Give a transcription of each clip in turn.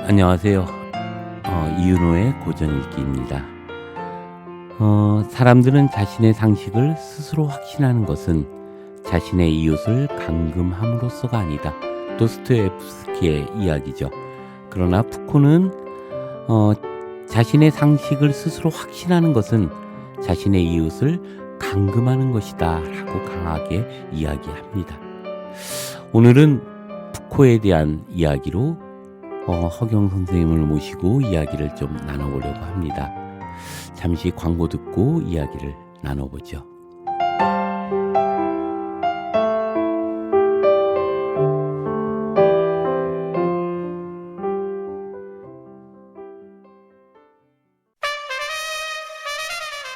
안녕하세요. 이윤호의 고전읽기입니다. 사람들은 자신의 상식을 스스로 확신하는 것은 자신의 이웃을 감금함으로써가 아니다. 도스토옙스키의 이야기죠. 그러나 푸코는 자신의 상식을 스스로 확신하는 것은 자신의 이웃을 감금하는 것이다 라고 강하게 이야기합니다. 오늘은 푸코에 대한 이야기로 허경 선생님을 모시고 이야기를 좀 나눠보려고 합니다. 잠시 광고 듣고 이야기를 나눠보죠.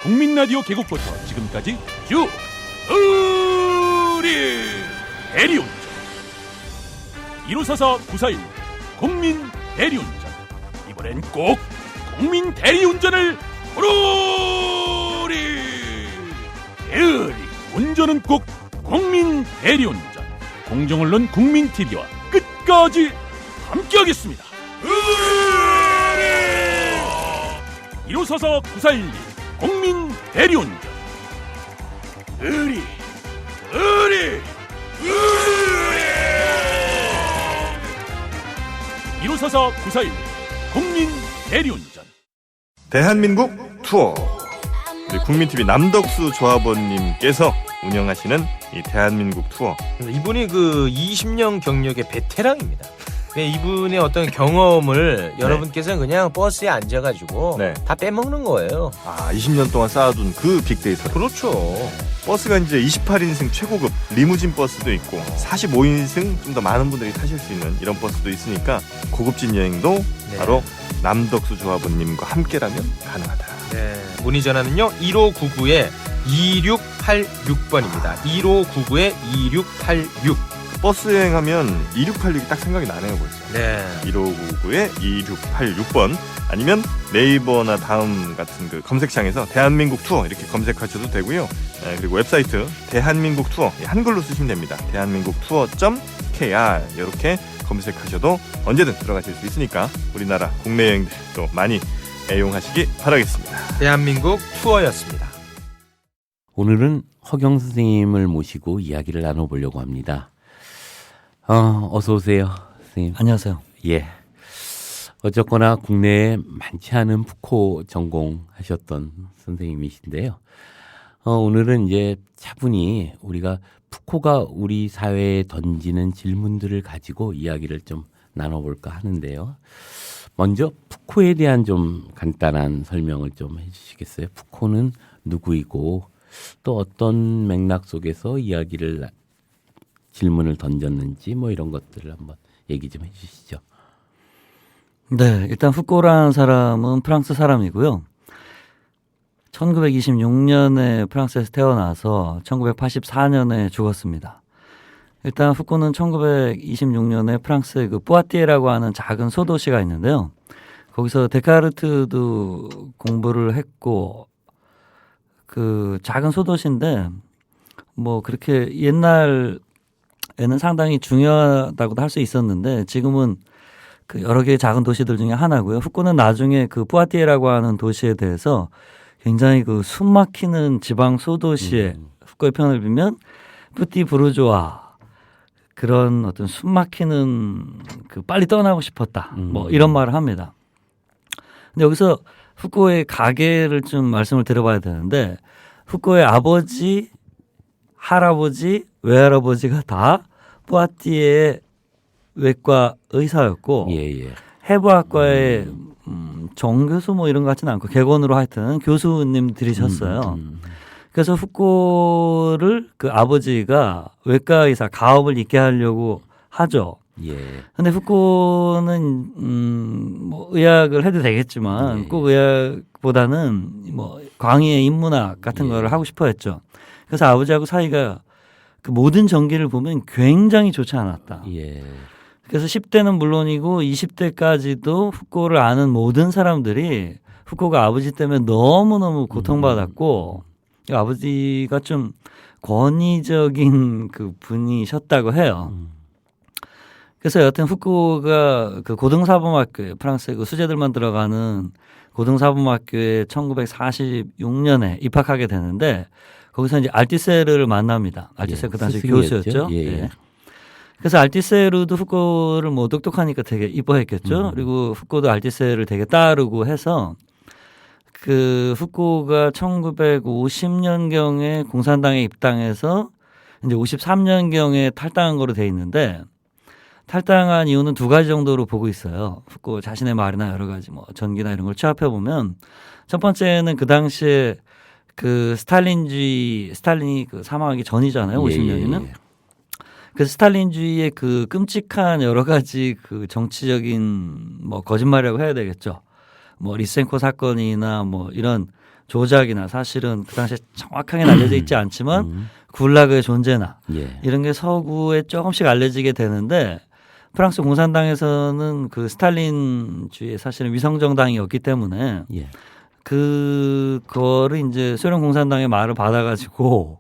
국민라디오 개국부터 지금까지 쭉 우리 대리운전 1544-941 국민 대리운전, 이번엔 꼭 국민 대리운전을 부르리. 대리 운전은 꼭 국민 대리운전. 공정언론 국민TV와 끝까지 함께하겠습니다. 1544-941 국민 대리운전. 의리 1544-941 국민 대리운전. 대한민국 투어, 우리 국민TV 남덕수 조합원님께서 운영하시는 이 대한민국 투어. 이분이 그 20년 경력의 베테랑입니다. 이분의 어떤 경험을 여러분께서는 그냥 버스에 앉아가지고 네. 다 빼먹는 거예요. 20년 동안 쌓아둔 그 빅데이터. 그렇죠. 버스가 이제 28인승 최고급 리무진 버스도 있고 45인승 좀 더 많은 분들이 타실 수 있는 이런 버스도 있으니까 고급진 여행도 바로 남덕수 조합원님과 함께라면 가능하다. 네. 문의 전화는요 1599-2686번입니다. 1599-2686. 버스 여행하면 2686이 딱 생각이 나네요 벌써. 네. 1599-2686번 아니면 네이버나 다음 같은 그 검색창에서 대한민국 투어 이렇게 검색하셔도 되고요. 그리고 웹사이트 대한민국 투어 한글로 쓰시면 됩니다. 대한민국 투어.kr 이렇게 검색하셔도 언제든 들어가실 수 있으니까 우리나라 국내 여행들 또 많이 애용하시기 바라겠습니다. 대한민국 투어였습니다. 오늘은 허경 선생님을 모시고 이야기를 나눠보려고 합니다. 어서 오세요, 선생님. 안녕하세요. 예. 어쨌거나 국내에 많지 않은 푸코 전공하셨던 선생님이신데요. 오늘은 이제 차분히 우리가 푸코가 우리 사회에 던지는 질문들을 가지고 이야기를 좀 나눠볼까 하는데요. 먼저 푸코에 대한 좀 간단한 설명을 좀 해주시겠어요? 푸코는 누구이고 또 어떤 맥락 속에서 질문을 던졌는지 뭐 이런 것들을 한번 얘기 좀 해주시죠. 네, 일단 푸코라는 사람은 프랑스 사람이고요. 1926년에 프랑스에서 태어나서 1984년에 죽었습니다. 일단 푸코는 1926년에 프랑스의 그 뿌아티에라고 하는 작은 소도시가 있는데요. 거기서 데카르트도 공부를 했고 그 작은 소도시인데 뭐 그렇게 옛날에는 상당히 중요하다고도 할 수 있었는데 지금은 그 여러 개의 작은 도시들 중에 하나고요. 푸코는 나중에 그 뿌아티에라고 하는 도시에 대해서 굉장히 그 숨막히는 지방 소도시의 푸코의 표현을 빌면 뿌띠 부르조아 그런 어떤 숨막히는 그 빨리 떠나고 싶었다. 뭐 이런 말을 합니다. 근데 여기서 푸코의 가계를 좀 말씀을 드려봐야 되는데 푸코의 아버지, 할아버지, 외할아버지가 다 뿌아티에의 외과 의사였고 해부학과의 정교수 뭐 이런 것 같지는 않고 객원으로 하여튼 교수님들이셨어요. 그래서 푸코를 그 아버지가 외과 의사 가업을 잇게 하려고 하죠. 근데 푸코는 뭐 의학을 해도 되겠지만 꼭 의학보다는 뭐 광의의 인문학 같은 거를 하고 싶어 했죠. 그래서 아버지하고 사이가 그 모든 전기를 보면 굉장히 좋지 않았다. 그래서 10대는 물론이고 20대까지도 푸코를 아는 모든 사람들이 푸코가 아버지 때문에 너무너무 고통받았고 아버지가 좀 권위적인 그 분이셨다고 해요. 그래서 여튼 후쿠오가 그 고등사범학교에 프랑스의 그 수재들만 들어가는 고등사범학교에 1946년에 입학하게 되는데 거기서 이제 알티세르를 만납니다. 알티세르 예, 그 당시 스승이었죠. 교수였죠. 예, 예. 예. 그래서 알티세르도 후쿠오를 뭐 똑똑하니까 되게 이뻐했겠죠. 그리고 후쿠오도 알티세르를 되게 따르고 해서 그 후쿠오가 1950년경에 공산당에 입당해서 이제 53년경에 탈당한 거로 돼 있는데 탈당한 이유는 두 가지 정도로 보고 있어요. 후쿠오 자신의 말이나 여러 가지 뭐 전기나 이런 걸 취합해 보면 첫 번째는 그 당시에 그 스탈린이 그 사망하기 전이잖아요. 50년이면. 예. 그 스탈린주의의 그 끔찍한 여러 가지 그 정치적인 뭐 거짓말이라고 해야 되겠죠. 뭐 리센코 사건이나 뭐 이런 조작이나 사실은 그 당시에 정확하게 알려져 있지 않지만 굴라그의 존재나 예. 이런 게 서구에 조금씩 알려지게 되는데 프랑스 공산당에서는 그 스탈린주의의 사실은 위성정당이었기 때문에 예. 그거를 이제 소련 공산당의 말을 받아가지고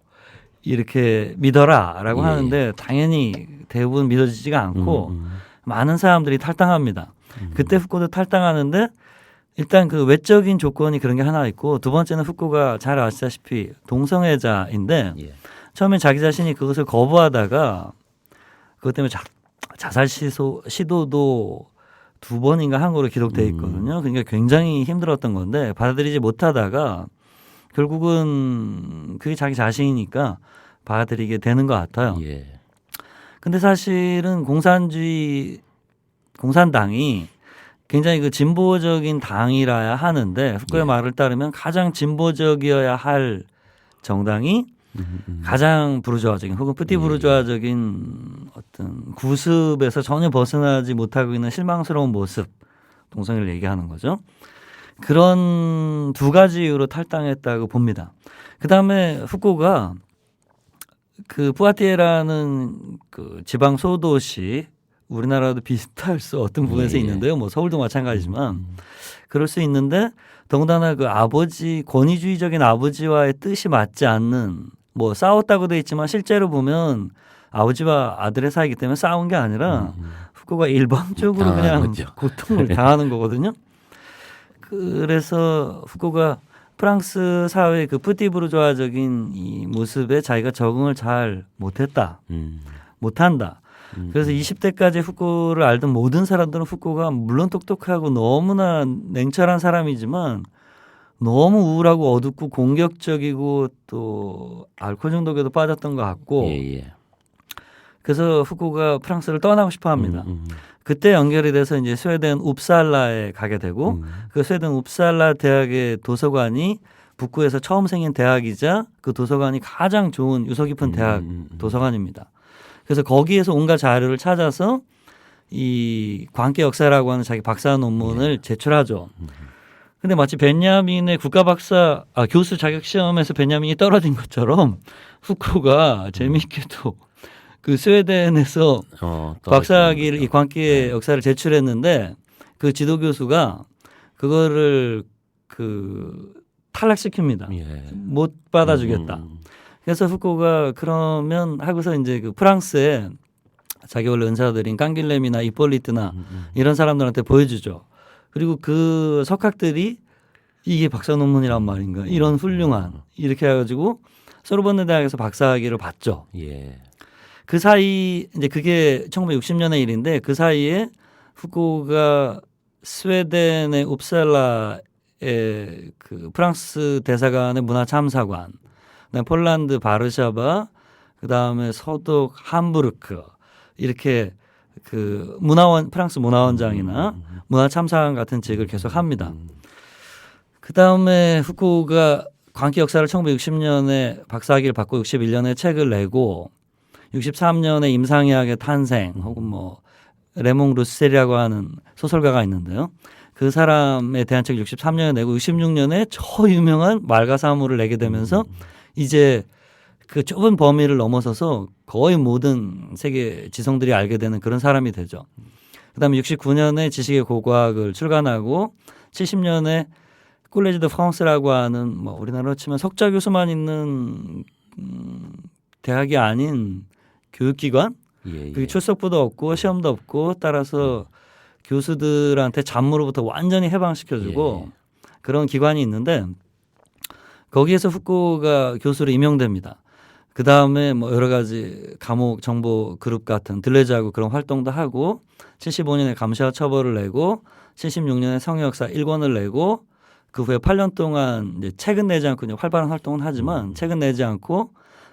이렇게 믿어라라고 예. 하는데 당연히 대부분 믿어지지가 않고 많은 사람들이 탈당합니다. 그때 후쿠오도 탈당하는데 일단 그 외적인 조건이 그런 게 하나 있고 두 번째는 후쿠오가 잘 아시다시피 동성애자인데 예. 처음엔 자기 자신이 그것을 거부하다가 그것 때문에 자살 시도도 두 번인가 한 거로 기록돼 있거든요. 그러니까 굉장히 힘들었던 건데 받아들이지 못하다가 결국은 그게 자기 자신이니까 받아들이게 되는 것 같아요. 예. 근데 사실은 공산당이 굉장히 그 진보적인 당이라야 하는데 후쿠오의 예. 말을 따르면 가장 진보적이어야 할 정당이 가장 부르주아적인 혹은 뿌띠 부르주아적인 어떤 구습에서 전혀 벗어나지 못하고 있는 실망스러운 모습 동성애를 얘기하는 거죠. 그런 두 가지 이유로 탈당했다고 봅니다. 그다음에 후쿠오가 그 뿌아티에라는 그 지방 소도시 우리나라도 비슷할 수 어떤 부분에서 예. 있는데요. 뭐 서울도 마찬가지지만 그럴 수 있는데 더군다나 그 아버지 권위주의적인 아버지와의 뜻이 맞지 않는 뭐 싸웠다고 돼 있지만 실제로 보면 아버지와 아들의 사이이기 때문에 싸운 게 아니라 후쿠오가 일방적으로 당한 그냥 거죠. 고통을 당하는 거거든요. 그래서 후쿠오가 프랑스 사회의 그 뿌띠부르주아적인 이 모습에 자기가 적응을 잘 못했다. 못한다. 그래서 20대까지 후쿠오를 알던 모든 사람들은 후쿠오가 물론 똑똑하고 너무나 냉철한 사람이지만 너무 우울하고 어둡고 공격적이고 또 알코올 중독에도 빠졌던 것 같고 예. 그래서 후쿠오가 프랑스를 떠나고 싶어 합니다. 그때 연결이 돼서 이제 스웨덴 웁살라에 가게 되고 그 스웨덴 웁살라 대학의 도서관이 북구에서 처음 생긴 대학이자 그 도서관이 가장 좋은 유서 깊은 대학 도서관입니다. 그래서 거기에서 온갖 자료를 찾아서 이 광계 역사라고 하는 자기 박사 논문을 제출하죠. 근데 마치 베냐민의 교수 자격 시험에서 베냐민이 떨어진 것처럼 후쿠오가 재미있게도 그 스웨덴에서 박사학위를 이 광계 역사를 제출했는데 그 지도 교수가 그거를 그 탈락시킵니다. 예. 못 받아주겠다. 그래서 후쿠오가 그러면 하고서 이제 그 프랑스에 자기 원래 은사들인 깡길렘이나 이폴리트나 이런 사람들한테 보여주죠. 그리고 그 석학들이 이게 박사 논문이란 말인가 이런 훌륭한 이렇게 해가지고 소르본네 대학에서 박사학위를 받죠. 예. 그 사이 이제 그게 1960년의 일인데 그 사이에 후쿠오가 스웨덴의 웁살라의 그 프랑스 대사관의 문화참사관, 그다음에 폴란드 바르샤바, 그다음에 서독 함부르크 이렇게 그 프랑스 문화원장이나 문화참사관 같은 직을 계속 합니다. 그다음에 후쿠오가 광기 역사를 1960년에 박사학위를 받고 61년에 책을 내고 63년에 임상의학의 탄생 혹은 뭐 레몽 루셀이라고 하는 소설가가 있는데요. 그 사람에 대한 책을 63년에 내고 66년에 저 유명한 말가사무를 내게 되면서 이제 그 좁은 범위를 넘어서서 거의 모든 세계 지성들이 알게 되는 그런 사람이 되죠. 그다음에 69년에 지식의 고고학을 출간하고 70년에 콜레지 드 프랑스라고 하는 뭐 우리나라로 치면 석좌 교수만 있는 대학이 아닌 교육기관 예, 그게 예. 출석부도 없고 시험도 없고 따라서 교수들한테 잡무로부터 완전히 해방시켜주고 예. 그런 기관이 있는데 거기에서 후쿠오가 교수로 임용됩니다. 그 다음에 뭐 여러 가지 감옥 정보 그룹 같은 들레즈하고 그런 활동도 하고 75년에 감시와 처벌을 내고 76년에 성역사 1권을 내고 그 후에 8년 동안 이제 책은 내지 않고 이제 활발한 활동은 하지만 책은 내지 않고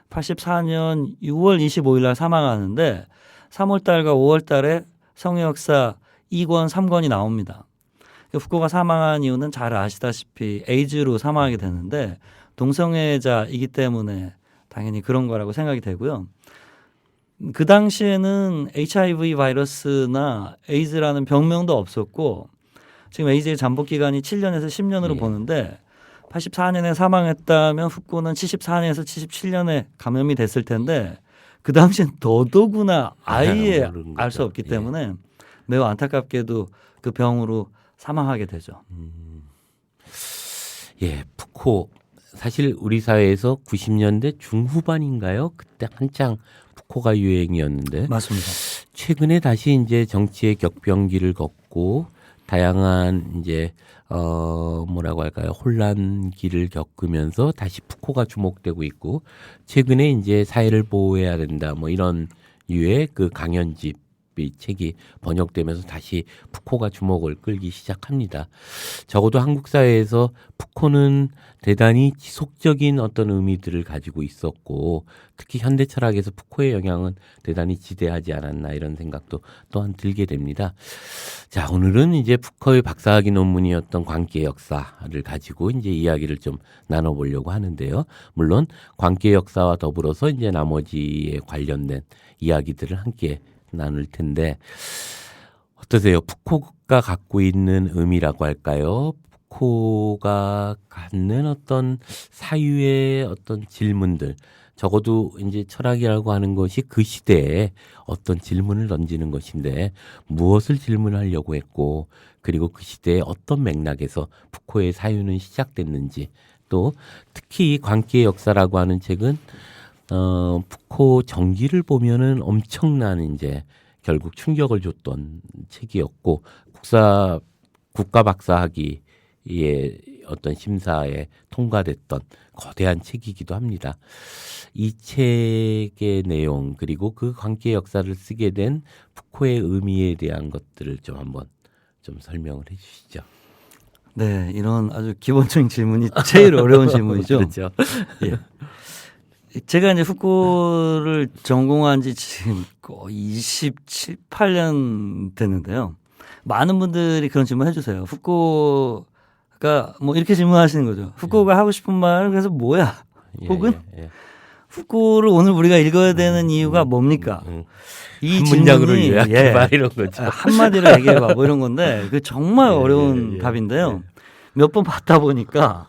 84년 6월 25일 날 사망하는데 3월 달과 5월 달에 성역사 2권, 3권이 나옵니다. 후쿠오가 사망한 이유는 잘 아시다시피 에이즈로 사망하게 되는데 동성애자이기 때문에 당연히 그런 거라고 생각이 되고요. 그 당시에는 HIV 바이러스나 에이즈라는 병명도 없었고 지금 에이즈의 잠복 기간이 7년에서 10년으로 예. 보는데 84년에 사망했다면 후쿠오는 74년에서 77년에 감염이 됐을 텐데 그 당시엔 더더구나 아예 모르는 알 수 거죠. 없기 예. 때문에 매우 안타깝게도 그 병으로 사망하게 되죠. 예, 푸코 사실 우리 사회에서 90년대 중후반인가요? 그때 한창 푸코가 유행이었는데 맞습니다. 최근에 다시 이제 정치의 격변기를 걷고 다양한 이제 뭐라고 할까요? 혼란기를 겪으면서 다시 푸코가 주목되고 있고 최근에 이제 사회를 보호해야 된다 뭐 이런 류의 그 강연집 이 책이 번역되면서 다시 푸코가 주목을 끌기 시작합니다. 적어도 한국 사회에서 푸코는 대단히 지속적인 어떤 의미들을 가지고 있었고 특히 현대 철학에서 푸코의 영향은 대단히 지대하지 않았나 이런 생각도 또한 들게 됩니다. 자, 오늘은 이제 푸코의 박사학위 논문이었던 관계 역사를 가지고 이제 이야기를 좀 나눠보려고 하는데요. 물론 관계 역사와 더불어서 이제 나머지에 관련된 이야기들을 함께 나눌 텐데 어떠세요? 푸코가 갖고 있는 의미라고 할까요? 푸코가 갖는 어떤 사유의 어떤 질문들, 적어도 이제 철학이라고 하는 것이 그 시대에 어떤 질문을 던지는 것인데 무엇을 질문하려고 했고 그리고 그 시대에 어떤 맥락에서 푸코의 사유는 시작됐는지 또 특히 관계의 역사라고 하는 책은 푸코 전기를 보면은 엄청난 이제 결국 충격을 줬던 책이었고 국가 박사학위의 어떤 심사에 통과됐던 거대한 책이기도 합니다. 이 책의 내용 그리고 그 관계 역사를 쓰게 된 푸코의 의미에 대한 것들을 좀 한번 좀 설명을 해주시죠. 네, 이런 아주 기본적인 질문이 제일 어려운 질문이죠. 그렇죠. 예. 제가 이제 후쿠를 전공한 지 지금 거의 27, 8년 됐는데요. 많은 분들이 그런 질문 해주세요. 후쿠가 뭐 이렇게 질문하시는 거죠. 후쿠가 하고 싶은 말은 그래서 뭐야? 혹은 후쿠를 오늘 우리가 읽어야 되는 이유가 뭡니까? 이 한 문장으로 질문이 요약해봐 이런 거죠. 한마디로 얘기해봐 뭐 이런 건데 그 정말 어려운 답인데요. 몇 번 받다 보니까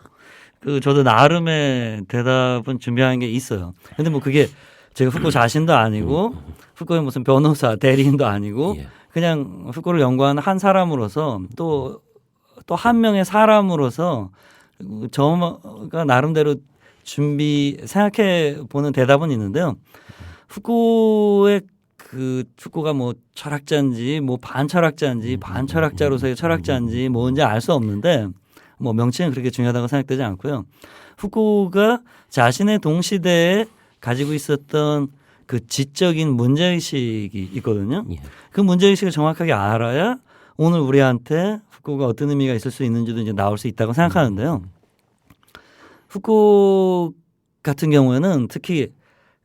그 저도 나름의 대답은 준비한 게 있어요. 근데 뭐 그게 제가 후쿠 자신도 아니고 후쿠의 무슨 변호사 대리인도 아니고 예. 그냥 후쿠를 연구하는 한 사람으로서 또 한 명의 사람으로서 저가 나름대로 생각해 보는 대답은 있는데요. 후쿠의 후쿠가 뭐 철학자인지 뭐 반철학자인지 반철학자로서의 철학자인지 뭔지 알 수 없는데 뭐 명칭은 그렇게 중요하다고 생각되지 않고요. 후쿠가 자신의 동시대에 가지고 있었던 그 지적인 문제의식이 있거든요. 예. 그 문제의식을 정확하게 알아야 오늘 우리한테 후쿠가 어떤 의미가 있을 수 있는지도 이제 나올 수 있다고 생각하는데요. 후쿠 같은 경우에는 특히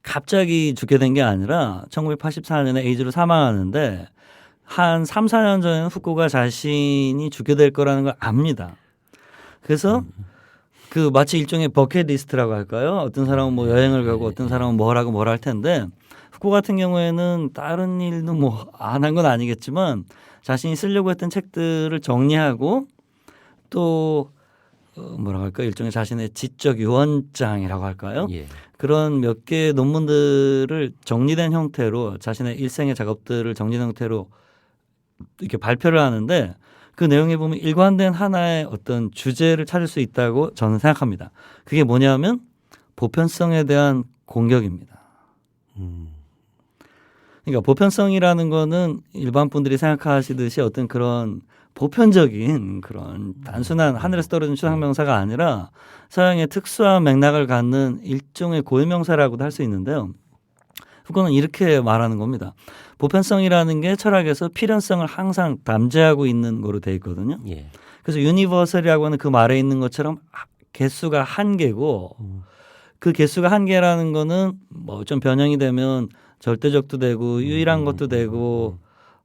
갑자기 죽게 된 게 아니라 1984년에 에이즈로 사망하는데 한 3, 4년 전에는 후쿠가 자신이 죽게 될 거라는 걸 압니다. 그래서 그 마치 일종의 버킷리스트라고 할까요? 어떤 사람은 뭐 여행을 가고 어떤 사람은 뭘 하고 뭘 할 텐데 후쿠 같은 경우에는 다른 일도 뭐 안 한 건 아니겠지만 자신이 쓰려고 했던 책들을 정리하고 또 뭐라고 할까요? 일종의 자신의 지적 유언장이라고 할까요? 예. 그런 몇 개의 논문들을 정리된 형태로 자신의 일생의 작업들을 정리된 형태로 이렇게 발표를 하는데 그 내용에 보면 일관된 하나의 어떤 주제를 찾을 수 있다고 저는 생각합니다. 그게 뭐냐면 보편성에 대한 공격입니다. 그러니까 보편성이라는 거는 일반 분들이 생각하시듯이 어떤 그런 보편적인 그런 단순한 하늘에서 떨어진 추상명사가 아니라 서양의 특수한 맥락을 갖는 일종의 고유명사라고도 할 수 있는데요. 후코는 이렇게 말하는 겁니다. 보편성이라는 게 철학에서 필연성을 항상 담재하고 있는 거로 돼 있거든요. 예. 그래서 유니버설이라고 하는 그 말에 있는 것처럼 개수가 한 개고 그 개수가 한 개라는 거는 뭐 좀 변형이 되면 절대적도 되고 유일한 것도 되고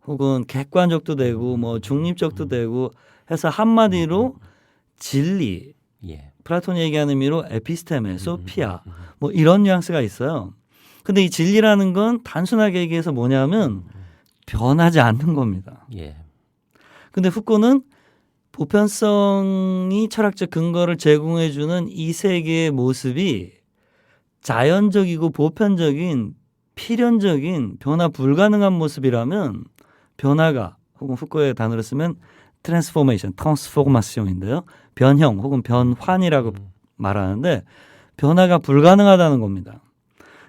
혹은 객관적도 되고 뭐 중립적도 되고 해서 한마디로 진리, 예. 플라톤이 얘기하는 의미로 에피스테메, 소피아 뭐 이런 뉘앙스가 있어요. 근데 이 진리라는 건 단순하게 얘기해서 뭐냐면 변하지 않는 겁니다. 예. 근데 후코는 보편성이 철학적 근거를 제공해 주는 이 세계의 모습이 자연적이고 보편적인 필연적인 변화 불가능한 모습이라면 변화가 혹은 후코의 단어를 쓰면 트랜스포메이션, 트랜스포마시온인데요. 변형 혹은 변환이라고 말하는데 변화가 불가능하다는 겁니다.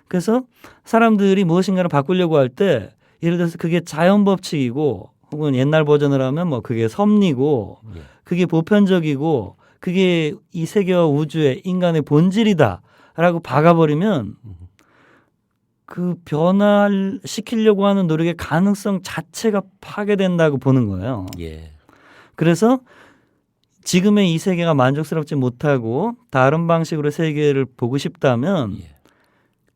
그래서 사람들이 무엇인가를 바꾸려고 할 때 예를 들어서 그게 자연 법칙이고 혹은 옛날 버전을 하면 뭐 그게 섭리고 예. 그게 보편적이고 그게 이 세계와 우주의 인간의 본질이다라고 박아버리면 그 변화시키려고 하는 노력의 가능성 자체가 파괴된다고 보는 거예요. 예. 그래서 지금의 이 세계가 만족스럽지 못하고 다른 방식으로 세계를 보고 싶다면 예.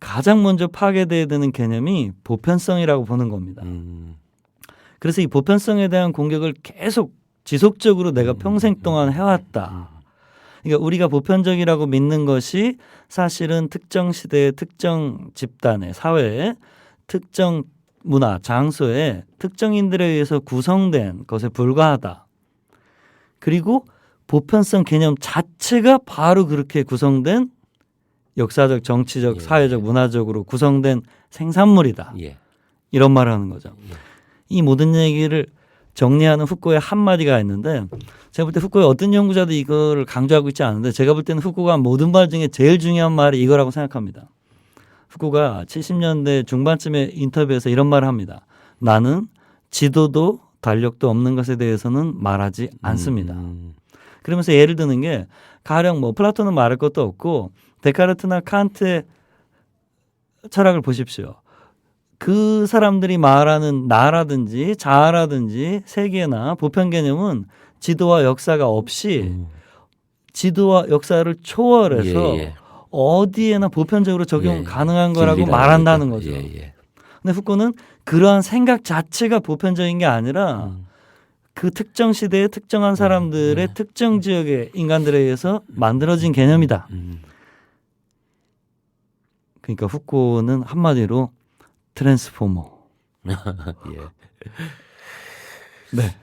가장 먼저 파괴돼야 되는 개념이 보편성이라고 보는 겁니다. 그래서 이 보편성에 대한 공격을 계속 지속적으로 내가 평생 동안 해왔다. 그러니까 우리가 보편적이라고 믿는 것이 사실은 특정 시대의 특정 집단의 사회의 특정 문화, 장소의 특정인들에 의해서 구성된 것에 불과하다. 그리고 보편성 개념 자체가 바로 그렇게 구성된 역사적, 정치적, 예. 사회적, 문화적으로 구성된 생산물이다. 예. 이런 말을 하는 거죠. 이 모든 얘기를 정리하는 후코의 한마디가 있는데 제가 볼 때 후코의 어떤 연구자도 이걸 강조하고 있지 않은데 제가 볼 때는 후코가 모든 말 중에 제일 중요한 말이 이거라고 생각합니다. 후코가 70년대 중반쯤에 인터뷰에서 이런 말을 합니다. 나는 지도도 달력도 없는 것에 대해서는 말하지 않습니다. 그러면서 예를 드는 게 가령 뭐 플라톤은 말할 것도 없고 데카르트나 칸트의 철학을 보십시오. 그 사람들이 말하는 나라든지 자아라든지 세계나 보편 개념은 지도와 역사가 없이 지도와 역사를 초월해서 예, 예. 어디에나 보편적으로 적용 예, 예. 가능한 거라고 진리라는 말한다는 거죠. 거죠. 예, 예. 근데 후코는 그러한 생각 자체가 보편적인 게 아니라 그 특정 시대의 특정한 사람들의 특정 지역의 인간들에 의해서 만들어진 개념이다. 그러니까 후코는 한마디로 트랜스포머. 예. 네.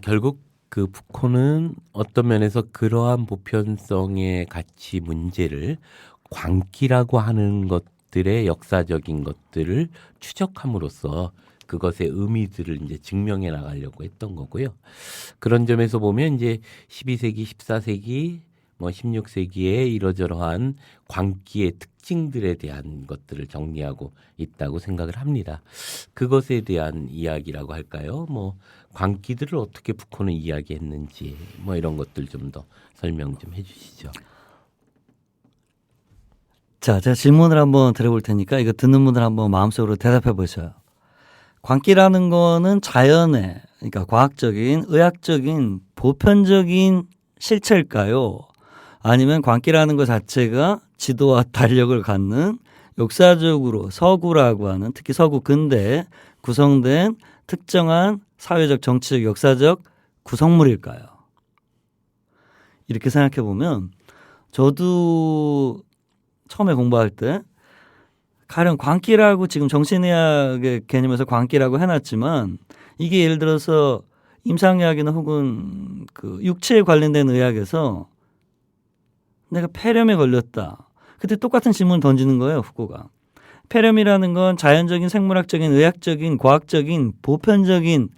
결국 그 푸코는 어떤 면에서 그러한 보편성의 가치 문제를 광기라고 하는 것들의 역사적인 것들을 추적함으로써 그것의 의미들을 이제 증명해 나가려고 했던 거고요. 그런 점에서 보면 이제 12세기, 14세기, 뭐 16세기에 이러저러한 광기의 특징들에 대한 것들을 정리하고 있다고 생각을 합니다. 그것에 대한 이야기라고 할까요? 뭐 광기들을 어떻게 푸코는 이야기했는지 뭐 이런 것들 좀 더 설명 좀 해주시죠. 자, 제가 질문을 한번 드려볼 테니까 이거 듣는 분들 한번 마음속으로 대답해 보셔요. 광기라는 거는 자연의, 그러니까 과학적인, 의학적인, 보편적인 실체일까요? 아니면 광기라는 것 자체가 지도와 달력을 갖는 역사적으로 서구라고 하는 특히 서구 근대에 구성된 특정한 사회적, 정치적, 역사적 구성물일까요? 이렇게 생각해 보면 저도 처음에 공부할 때 가령 광기라고 지금 정신의학의 개념에서 광기라고 해놨지만 이게 예를 들어서 임상의학이나 혹은 그 육체에 관련된 의학에서 내가 폐렴에 걸렸다. 그때 똑같은 질문을 던지는 거예요, 후코가. 폐렴이라는 건 자연적인, 생물학적인, 의학적인, 과학적인, 보편적인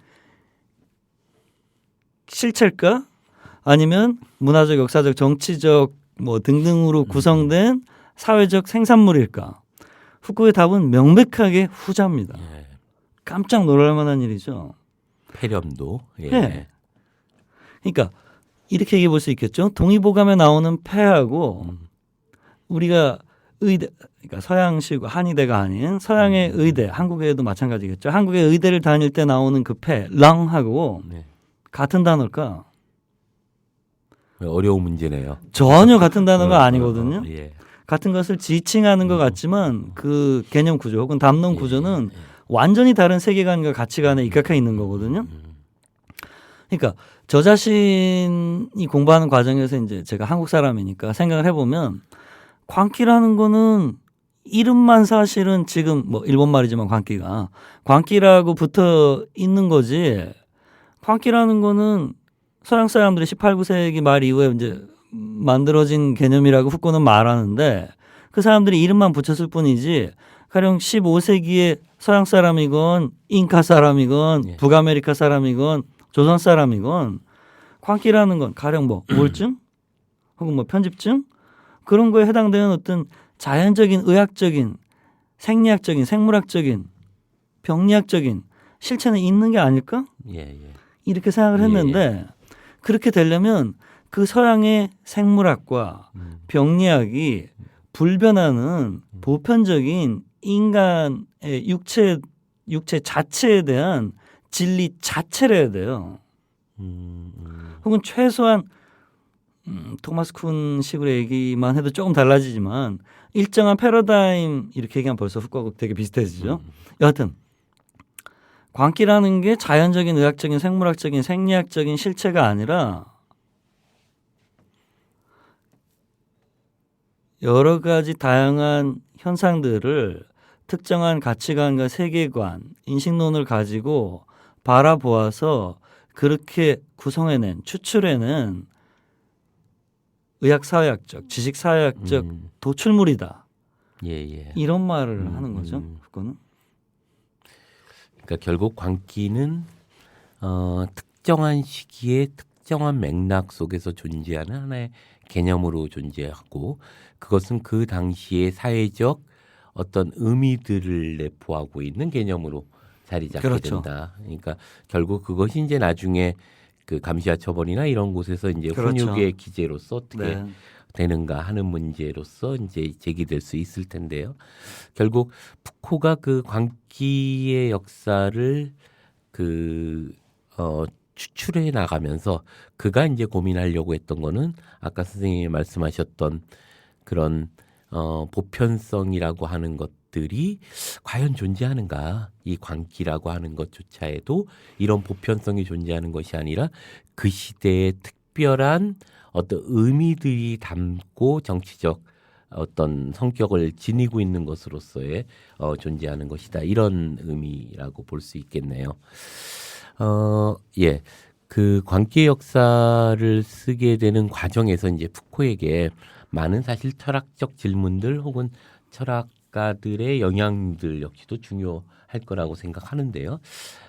실체일까? 아니면 문화적, 역사적, 정치적 뭐 등등으로 구성된 사회적 생산물일까? 후쿠오의 답은 명백하게 후자입니다. 예. 깜짝 놀랄 만한 일이죠. 폐렴도. 예. 네. 그러니까 이렇게 얘기해 볼 수 있겠죠. 동의보감에 나오는 폐하고 우리가 의대, 그러니까 서양식 한의대가 아닌 서양의 의대, 한국에도 마찬가지겠죠. 한국의 의대를 다닐 때 나오는 그 폐, 랑하고 네. 같은 단어일까? 어려운 문제네요. 전혀 같은 단어가 아니거든요. 예. 같은 것을 지칭하는 것 같지만 그 개념 구조 혹은 담론 구조는 완전히 다른 세계관과 가치관에 입각해 있는 거거든요. 그러니까 저 자신이 공부하는 과정에서 이제 제가 한국 사람이니까 생각을 해보면 광기라는 거는 이름만 사실은 지금 뭐 일본 말이지만 광기라고 붙어 있는 거지. 광기라는 거는 서양 사람들이 18, 19세기 말 이후에 이제 만들어진 개념이라고 후쿠는 말하는데 그 사람들이 이름만 붙였을 뿐이지 가령 15세기에 서양 사람이건 잉카 사람이건 예. 북아메리카 사람이건 조선 사람이건 광기라는 건 가령 뭐 우울증 혹은 뭐 편집증 그런 거에 해당되는 어떤 자연적인 의학적인 생리학적인 생물학적인 병리학적인 실체는 있는 게 아닐까? 예, 예. 이렇게 생각을 했는데 그렇게 되려면 그 서양의 생물학과 병리학이 불변하는 보편적인 인간의 육체 자체에 대한 진리 자체를 해야 돼요. 혹은 최소한 토마스 쿤 식으로 얘기만 해도 조금 달라지지만 일정한 패러다임 이렇게 얘기하면 벌써 후쿠하고 되게 비슷해지죠. 여하튼 광기라는 게 자연적인 의학적인 생물학적인 생리학적인 실체가 아니라 여러 가지 다양한 현상들을 특정한 가치관과 세계관, 인식론을 가지고 바라보아서 그렇게 구성해낸, 추출해낸 의학사회학적, 지식사회학적 도출물이다. 예, 예. 이런 말을 하는 거죠. 그거는. 그러니까 결국 광기는 특정한 시기에 특정한 맥락 속에서 존재하는 하나의 개념으로 존재하고 그것은 그 당시의 사회적 어떤 의미들을 내포하고 있는 개념으로 자리 잡게 그렇죠. 된다. 그러니까 결국 그것이 이제 나중에 그 감시와 처벌이나 이런 곳에서 이제 그렇죠. 훈육의 기제로서 어떻게 네. 되는가 하는 문제로서 이제 제기될 수 있을 텐데요. 결국 푸코가 그 광기의 역사를 추출해 나가면서 그가 이제 고민하려고 했던 거는 아까 선생님이 말씀하셨던 그런 보편성이라고 하는 것들이 과연 존재하는가? 이 광기라고 하는 것조차에도 이런 보편성이 존재하는 것이 아니라 그 시대의 특별한 어떤 의미들이 담고 정치적 어떤 성격을 지니고 있는 것으로서의 존재하는 것이다. 이런 의미라고 볼 수 있겠네요. 예. 그 광기의 역사를 쓰게 되는 과정에서 이제 푸코에게 많은 사실 철학적 질문들 혹은 철학가들의 영향들 역시도 중요할 거라고 생각하는데요.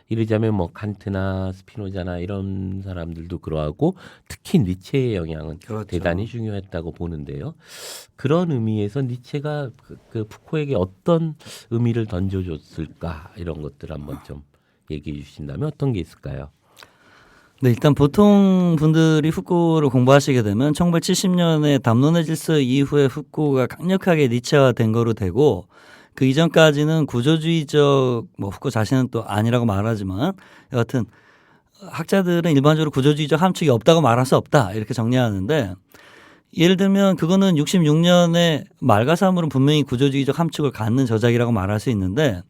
이르자면 뭐 칸트나 스피노자나 이런 사람들도 그러하고 특히 니체의 영향은 그렇죠. 대단히 중요했다고 보는데요. 그런 의미에서 니체가 그 푸코에게 어떤 의미를 던져줬을까 이런 것들 한번 좀 얘기해 주신다면 어떤 게 있을까요? 네, 일단 보통 분들이 후쿠를 공부하시게 되면 1970년에 담론의 질서 이후에 후쿠가 강력하게 니체화된 거로 되고 그 이전까지는 구조주의적 뭐 후쿠 자신은 또 아니라고 말하지만 여하튼 학자들은 일반적으로 구조주의적 함축이 없다고 말할 수 없다 이렇게 정리하는데 예를 들면 그거는 66년에 말가사물은 분명히 구조주의적 함축을 갖는 저작이라고 말할 수 있는데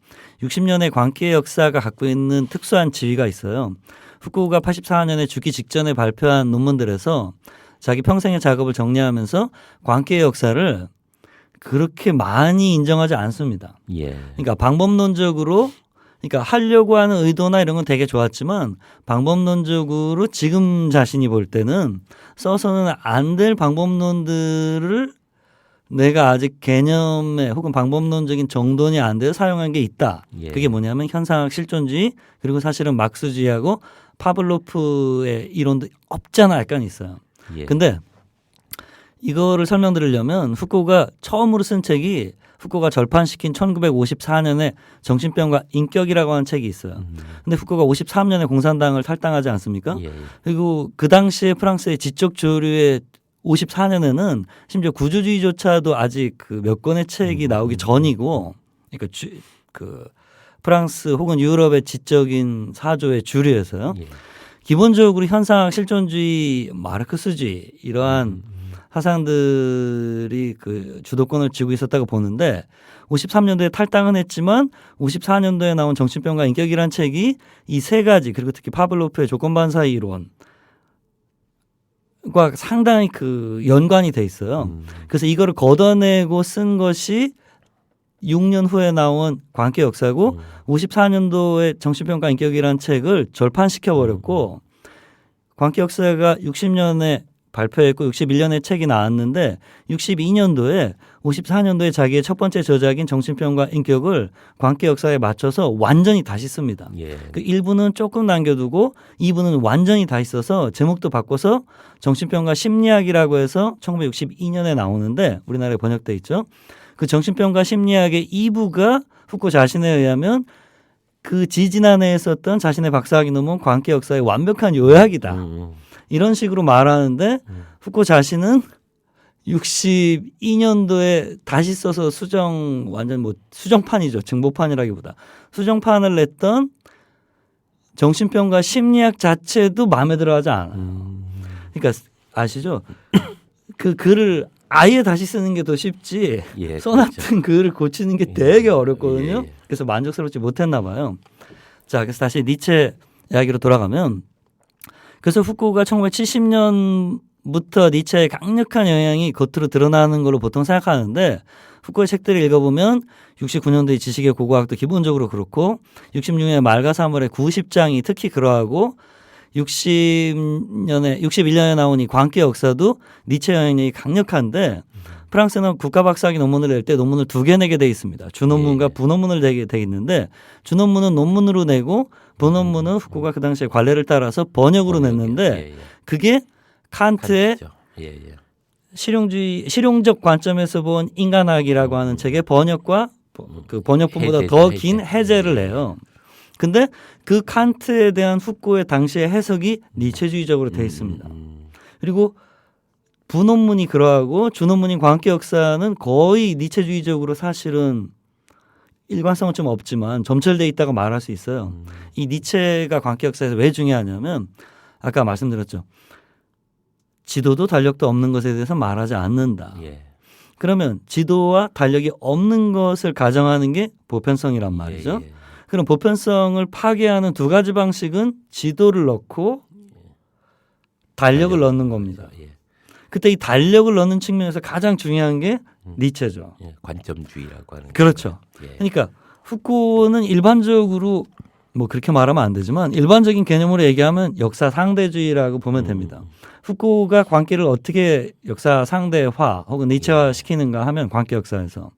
60년의 광기의 역사가 갖고 있는 특수한 지위가 있어요. 후쿠가 84년에 죽기 직전에 발표한 논문들에서 자기 평생의 작업을 정리하면서 광기의 역사를 그렇게 많이 인정하지 않습니다. 예. 그러니까 방법론적으로 그러니까 하려고 하는 의도나 이런 건 되게 좋았지만 방법론적으로 지금 자신이 볼 때는 써서는 안 될 방법론들을 내가 아직 개념에 혹은 방법론적인 정돈이 안 돼서 사용한 게 있다. 예. 그게 뭐냐면 현상학 실존주의 그리고 사실은 막스주의하고 파블로프의 이론도 없잖아 약간 있어요. 예. 근데 이거를 설명드리려면 후쿠가 처음으로 쓴 책이 후코가 절판시킨 1954년에 정신병과 인격이라고 하는 책이 있어요. 근데 후코가 53년에 공산당을 탈당하지 않습니까? 예, 예. 그리고 그 당시에 프랑스의 지적 조류의 54년에는 심지어 구조주의조차도 아직 그 몇 권의 책이 나오기 전이고, 그러니까 그 프랑스 혹은 유럽의 지적인 사조의 주류에서요. 예. 기본적으로 현상학 실존주의, 마르크스주의 이러한 사상들이 그 주도권을 쥐고 있었다고 보는데 53년도에 탈당은 했지만 54년도에 나온 정신병과 인격이란 책이 이 세 가지 그리고 특히 파블로프의 조건반사 이론과 상당히 그 연관이 돼 있어요. 그래서 이거를 걷어내고 쓴 것이 6년 후에 나온 광기 역사고 54년도에 정신병과 인격이라는 책을 절판시켜버렸고 광기 역사가 60년에 발표했고 61년에 책이 나왔는데 62년도에 54년도에 자기의 첫 번째 저작인 정신병과 인격을 광기 역사에 맞춰서 완전히 다시 씁니다. 예. 그 1부는 조금 남겨두고 2부는 완전히 다시 써서 제목도 바꿔서 정신병과 심리학이라고 해서 1962년에 나오는데 우리나라에 번역돼 있죠. 그 정신병과 심리학의 2부가 후코 자신에 의하면 그 지지난해에 썼던 자신의 박사학위 논문 광기 역사의 완벽한 요약이다. 이런 식으로 말하는데 후코 자신은 62년도에 다시 써서 완전 뭐 수정판이죠. 증보판이라기보다 수정판을 냈던 정신병과 심리학 자체도 마음에 들어하지 않아요. 그러니까 아시죠? 그 글을 아예 다시 쓰는 게 더 쉽지 예, 써놨던 글을 고치는 게 되게 어렵거든요. 예, 예. 그래서 만족스럽지 못했나 봐요. 자, 그래서 다시 니체 이야기로 돌아가면 그래서 후코가 1970년부터 니체의 강력한 영향이 겉으로 드러나는 걸로 보통 생각하는데 후코의 책들을 읽어보면 69년도의 지식의 고고학도 기본적으로 그렇고 66년의 말과 3월의 90장이 특히 그러하고 61년에 나온 이 광기 역사도 니체 영향력이 강력한데 프랑스는 국가박사학위 논문을 낼 때 논문을 2개 내게 돼 있습니다. 주논문과 부논문을 내게 돼 있는데 주논문은 논문으로 내고 부논문은 후코가 그 당시에 관례를 따라서 번역으로 냈는데 그게 칸트의 예, 예. 실용적 관점에서 본 인간학이라고 하는 책의 번역과 그 번역본보다 더 긴 해제를 내요. 근데 그 칸트에 대한 후코의 당시의 해석이 니체주의적으로 돼 있습니다. 그리고 부논문이 그러하고 주논문인 광기 역사는 거의 니체주의적으로 사실은 일관성은 좀 없지만 점철돼 있다고 말할 수 있어요. 이 니체가 광기 역사에서 왜 중요하냐면 아까 말씀드렸죠. 지도도 달력도 없는 것에 대해서 말하지 않는다. 예. 그러면 지도와 달력이 없는 것을 가정하는 게 보편성이란 말이죠. 예, 예. 그럼 보편성을 파괴하는 2가지 방식은 지도를 넣고 달력을 넣는 겁니다. 예. 그때 이 달력을 넣는 측면에서 가장 중요한 게 니체죠. 예. 관점주의라고 하는 그렇죠. 거죠. 예. 그러니까 후코는 일반적으로 뭐 그렇게 말하면 안 되지만 일반적인 개념으로 얘기하면 역사 상대주의라고 보면 됩니다. 후코가 광기를 어떻게 역사 상대화 혹은 니체화 시키는가 하면 광기 역사에서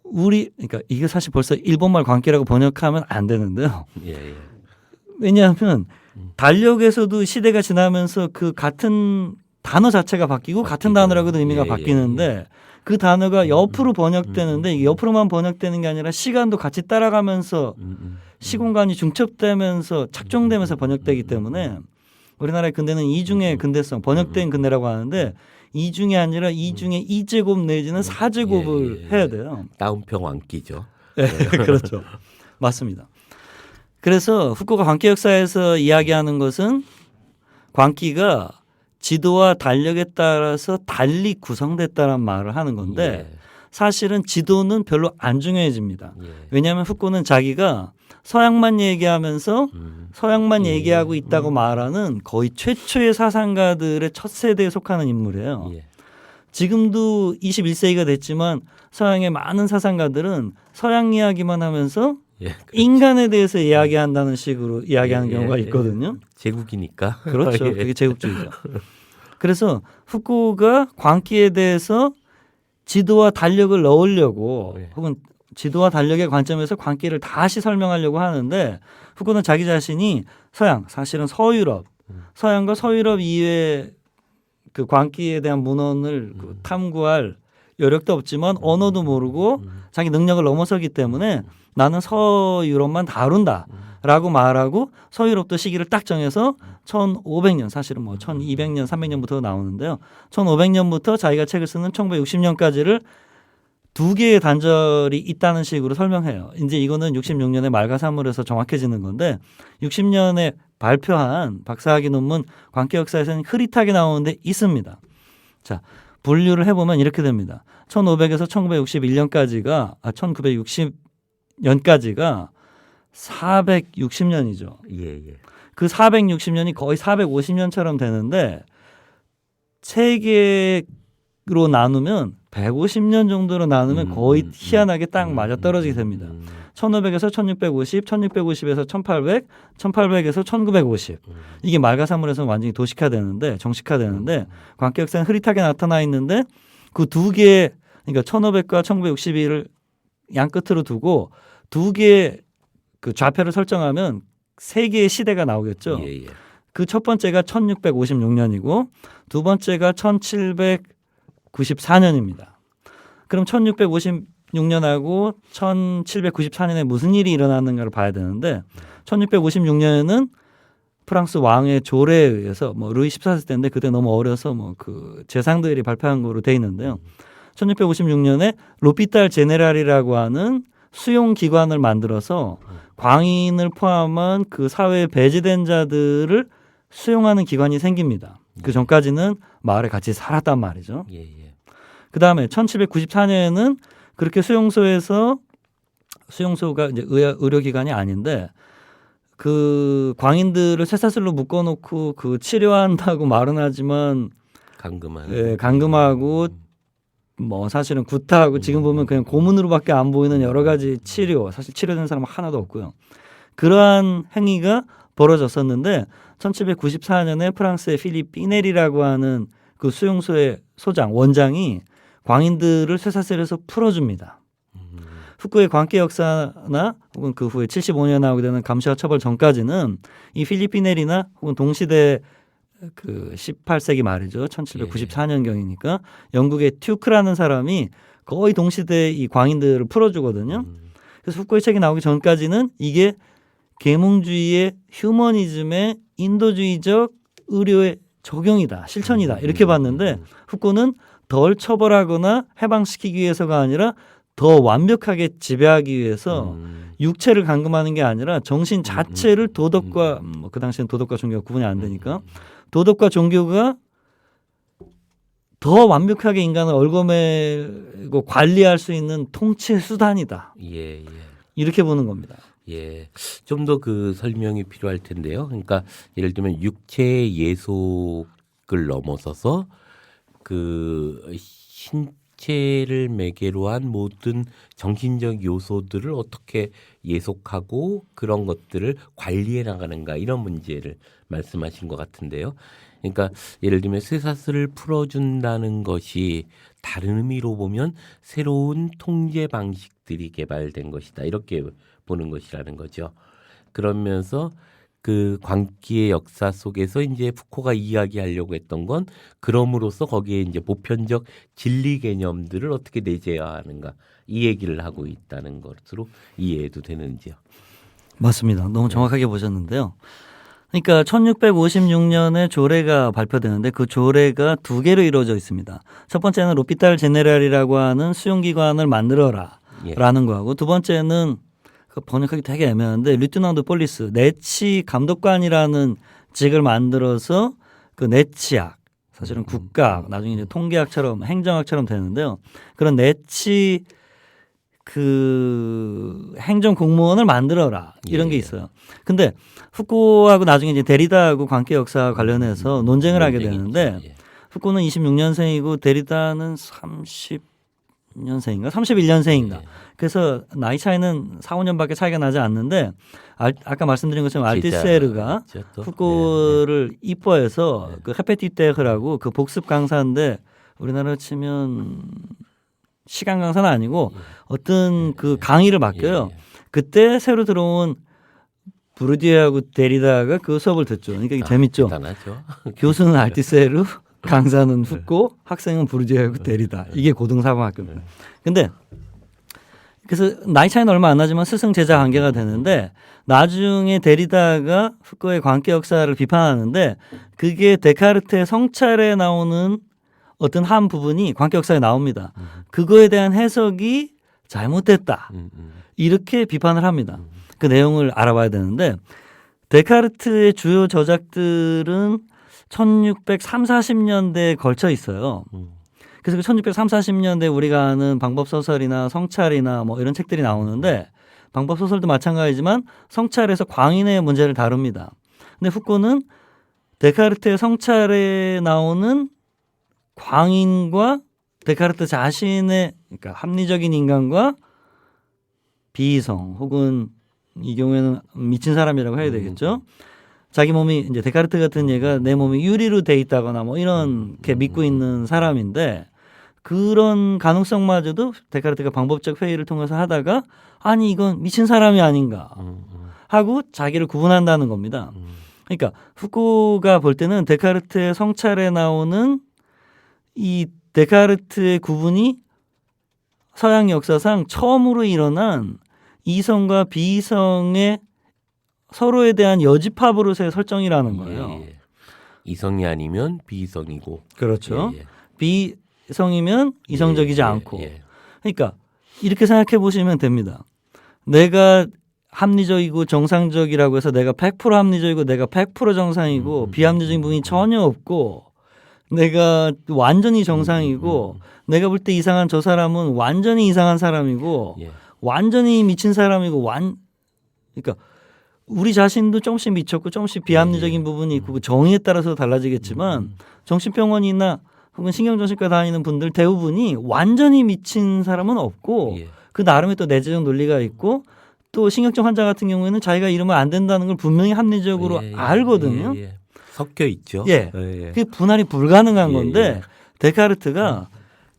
그러니까 이게 사실 벌써 일본말 광기라고 번역하면 안 되는데요. 예, 예. 왜냐하면 달력에서도 시대가 지나면서 그 같은 단어 자체가 바뀌고 같은 단어라고도 의미가 예, 바뀌는데 그 단어가 옆으로 번역되는데 이게 옆으로만 번역되는 게 아니라 시간도 같이 따라가면서 시공간이 중첩되면서 착종되면서 번역되기 때문에 우리나라의 근대는 이중의 근대성, 번역된 근대라고 하는데 이중이 아니라 이중의 2제곱 내지는 4제곱을 해야 돼요. 다운평 왕기죠. 네, 그렇죠. 맞습니다. 그래서 후코가 광기 역사에서 이야기하는 것은 광기가 지도와 달력에 따라서 달리 구성됐다는 말을 하는 건데 사실은 지도는 별로 안 중요해집니다. 왜냐하면 후코는 자기가 서양만 얘기하면서 서양만 얘기하고 있다고 말하는 거의 최초의 사상가들의 첫 세대에 속하는 인물이에요. 지금도 21세기가 됐지만 서양의 많은 사상가들은 서양 이야기만 하면서 인간에 대해서 이야기한다는 식으로 이야기하는 경우가 있거든요. 제국이니까. 그렇죠. 그게 제국주의죠. 그래서 후코가 광기에 대해서 지도와 달력을 넣으려고 혹은 지도와 달력의 관점에서 광기를 다시 설명하려고 하는데 후코는 자기 자신이 사실은 서유럽, 서양과 서유럽 이외의 그 광기에 대한 문헌을 탐구할 여력도 없지만 언어도 모르고 자기 능력을 넘어서기 때문에 나는 서유럽만 다룬다라고 말하고 서유럽도 시기를 딱 정해서 1500년 사실은 뭐 1200년 300년부터 나오는데요. 1500년부터 자기가 책을 쓰는 1960년까지를 두 개의 단절이 있다는 식으로 설명해요. 이제 이거는 66년에 말가사물에서 정확해지는 건데 60년에 발표한 박사학위 논문 광기 역사에서는 흐릿하게 나오는데 있습니다. 자, 분류를 해보면 이렇게 됩니다. 1500에서 1961년까지가 1960년까지가 460년이죠. 예. 그 460년이 거의 450년처럼 되는데 세계로 나누면 150년 정도로 나누면 거의 희한하게 딱 맞아 떨어지게 됩니다. 1500에서 1650, 1650에서 1800, 1800에서 1950. 이게 말가사물에서 완전히 도식화되는데 정식화되는데 광기 역사는 흐릿하게 나타나 있는데 그 두 개, 그러니까 1500과 1961을 양 끝으로 두고 두 개의 그 좌표를 설정하면 세 개의 시대가 나오겠죠. 예. 그 첫 번째가 1656년이고 두 번째가 1794년입니다. 그럼 1656년하고 1794년에 무슨 일이 일어났는가를 봐야 되는데 1656년에는 프랑스 왕의 조례에 의해서 뭐 루이 14세 때인데 그때 너무 어려서 뭐 그 재상들이 발표한 거로 돼 있는데요. 1656년에 로피탈 제네랄이라고 하는 수용 기관을 만들어서 광인을 포함한 그 사회에 배제된 자들을 수용하는 기관이 생깁니다. 그 전까지는 마을에 같이 살았단 말이죠. 예. 그 다음에 1794년에는 그렇게 수용소가 이제 의료기관이 아닌데 그 광인들을 쇠사슬로 묶어놓고 그 치료한다고 말은 하지만 감금하고 뭐 사실은 구타하고 지금 보면 그냥 고문으로밖에 안 보이는 여러 가지 치료, 사실 치료된 사람은 하나도 없고요. 그러한 행위가 벌어졌었는데 1794년에 프랑스의 필립 피네리라고 하는 그 수용소의 원장이 광인들을 쇠사슬에서 풀어줍니다. 후쿠의 광기 역사나 혹은 그 후에 75년에 나오게 되는 감시와 처벌 전까지는 이 필립 피네리나 혹은 동시대 그 18세기 말이죠. 1794년경이니까 영국의 튜크라는 사람이 거의 동시대에 이 광인들을 풀어주거든요. 그래서 후쿠의 책이 나오기 전까지는 이게 계몽주의의 휴머니즘의 인도주의적 의료의 적용이다, 실천이다 이렇게 봤는데 후쿠는 덜 처벌하거나 해방시키기 위해서가 아니라 더 완벽하게 지배하기 위해서 육체를 감금하는 게 아니라 정신 자체를 도덕과 그 당시엔 도덕과 종교가 구분이 안 되니까 도덕과 종교가 더 완벽하게 인간을 얽어매고 관리할 수 있는 통치 수단이다. 예. 이렇게 보는 겁니다. 예. 좀 더 그 설명이 필요할 텐데요. 그러니까 예를 들면 육체의 예속을 넘어서서 그 신체를 매개로 한 모든 정신적 요소들을 어떻게 예속하고 그런 것들을 관리해 나가는가 이런 문제를 말씀하신 것 같은데요. 그러니까 예를 들면 쇠사슬을 풀어준다는 것이 다른 의미로 보면 새로운 통제 방식들이 개발된 것이다. 이렇게 보는 것이라는 거죠. 그러면서 그 광기의 역사 속에서 이제 푸코가 이야기하려고 했던 건 그럼으로써 거기에 이제 보편적 진리 개념들을 어떻게 내재하는가 이 얘기를 하고 있다는 것으로 이해해도 되는지요. 맞습니다. 너무 정확하게 보셨는데요. 그러니까 1656년에 조례가 발표되는데 그 조례가 두 개로 이루어져 있습니다. 첫 번째는 로피탈 제네랄이라고 하는 수용기관을 만들어라 라는 거하고 두 번째는 그 번역하기 되게 애매한데 류트낭드 폴리스 내치 감독관이라는 직을 만들어서 그 내치학 사실은 국가학 나중에 이제 통계학처럼 행정학처럼 되는데요. 그런 내치 그 행정 공무원을 만들어라 이런 게 있어요. 근데 후쿠하고 나중에 이제 데리다하고 광기 역사 관련해서 논쟁을 하게 되는데 후쿠는 26년생이고 데리다는 30년생인가 31년생인가. 그래서 나이 차이는 4, 5년밖에 차이가 나지 않는데 아까 말씀드린 것처럼 알티세르가 후쿠를 이뻐해서 그 헤페티테흐라고 그 복습 강사인데 우리나라로 치면 시간 강사는 아니고 어떤 그 강의를 맡겨요. 그때 새로 들어온 부르디에하고 데리다가 그 수업을 듣죠. 그러니까 이게 재밌죠. 대단하죠. 교수는 알티세르, 강사는 후쿠, 학생은 부르지아이고 데리다. 이게 고등사범학교입니다. 근데 그래서 나이 차이는 얼마 안 나지만 스승 제자 관계가 되는데 나중에 데리다가 후쿠의 관계 역사를 비판하는데 그게 데카르트의 성찰에 나오는 어떤 한 부분이 관계 역사에 나옵니다. 그거에 대한 해석이 잘못됐다. 이렇게 비판을 합니다. 그 내용을 알아봐야 되는데 데카르트의 주요 저작들은 1630~40년대에 걸쳐 있어요. 그래서 그 1630~40년대 우리가 아는 방법소설이나 성찰이나 뭐 이런 책들이 나오는데 방법소설도 마찬가지지만 성찰에서 광인의 문제를 다룹니다. 근데 후쿠는 데카르트의 성찰에 나오는 광인과 데카르트 자신의 그러니까 합리적인 인간과 비이성 혹은 이 경우에는 미친 사람이라고 해야 되겠죠. 자기 몸이 이제 데카르트 같은 얘가 내 몸이 유리로 돼 있다거나 뭐 이렇게 믿고 있는 사람인데 그런 가능성마저도 데카르트가 방법적 회의를 통해서 하다가 아니 이건 미친 사람이 아닌가 하고 자기를 구분한다는 겁니다. 그러니까 후쿠가 볼 때는 데카르트의 성찰에 나오는 이 데카르트의 구분이 서양 역사상 처음으로 일어난 이성과 비이성의 서로에 대한 여집합으로서의 설정이라는 거예요. 예. 이성이 아니면 비이성이고. 그렇죠. 예, 예. 비성이면 이성적이지 예, 않고. 예. 그러니까 이렇게 생각해 보시면 됩니다. 내가 합리적이고 정상적이라고 해서 내가 100% 합리적이고 내가 100% 정상이고 비합리적인 부분이 전혀 없고 내가 완전히 정상이고 내가 볼 때 이상한 저 사람은 완전히 이상한 사람이고 예. 완전히 미친 사람이고 그러니까 우리 자신도 조금씩 미쳤고 조금씩 비합리적인 부분이 있고 그 정의에 따라서 달라지겠지만 정신병원이나 혹은 신경정신과 다니는 분들 대부분이 완전히 미친 사람은 없고 예. 그 나름의 또 내재적 논리가 있고 또 신경증 환자 같은 경우에는 자기가 이러면 안 된다는 걸 분명히 합리적으로 예, 예, 알거든요. 예, 예. 섞여 있죠. 예. 예. 그게 분할이 불가능한 예, 건데 예. 데카르트가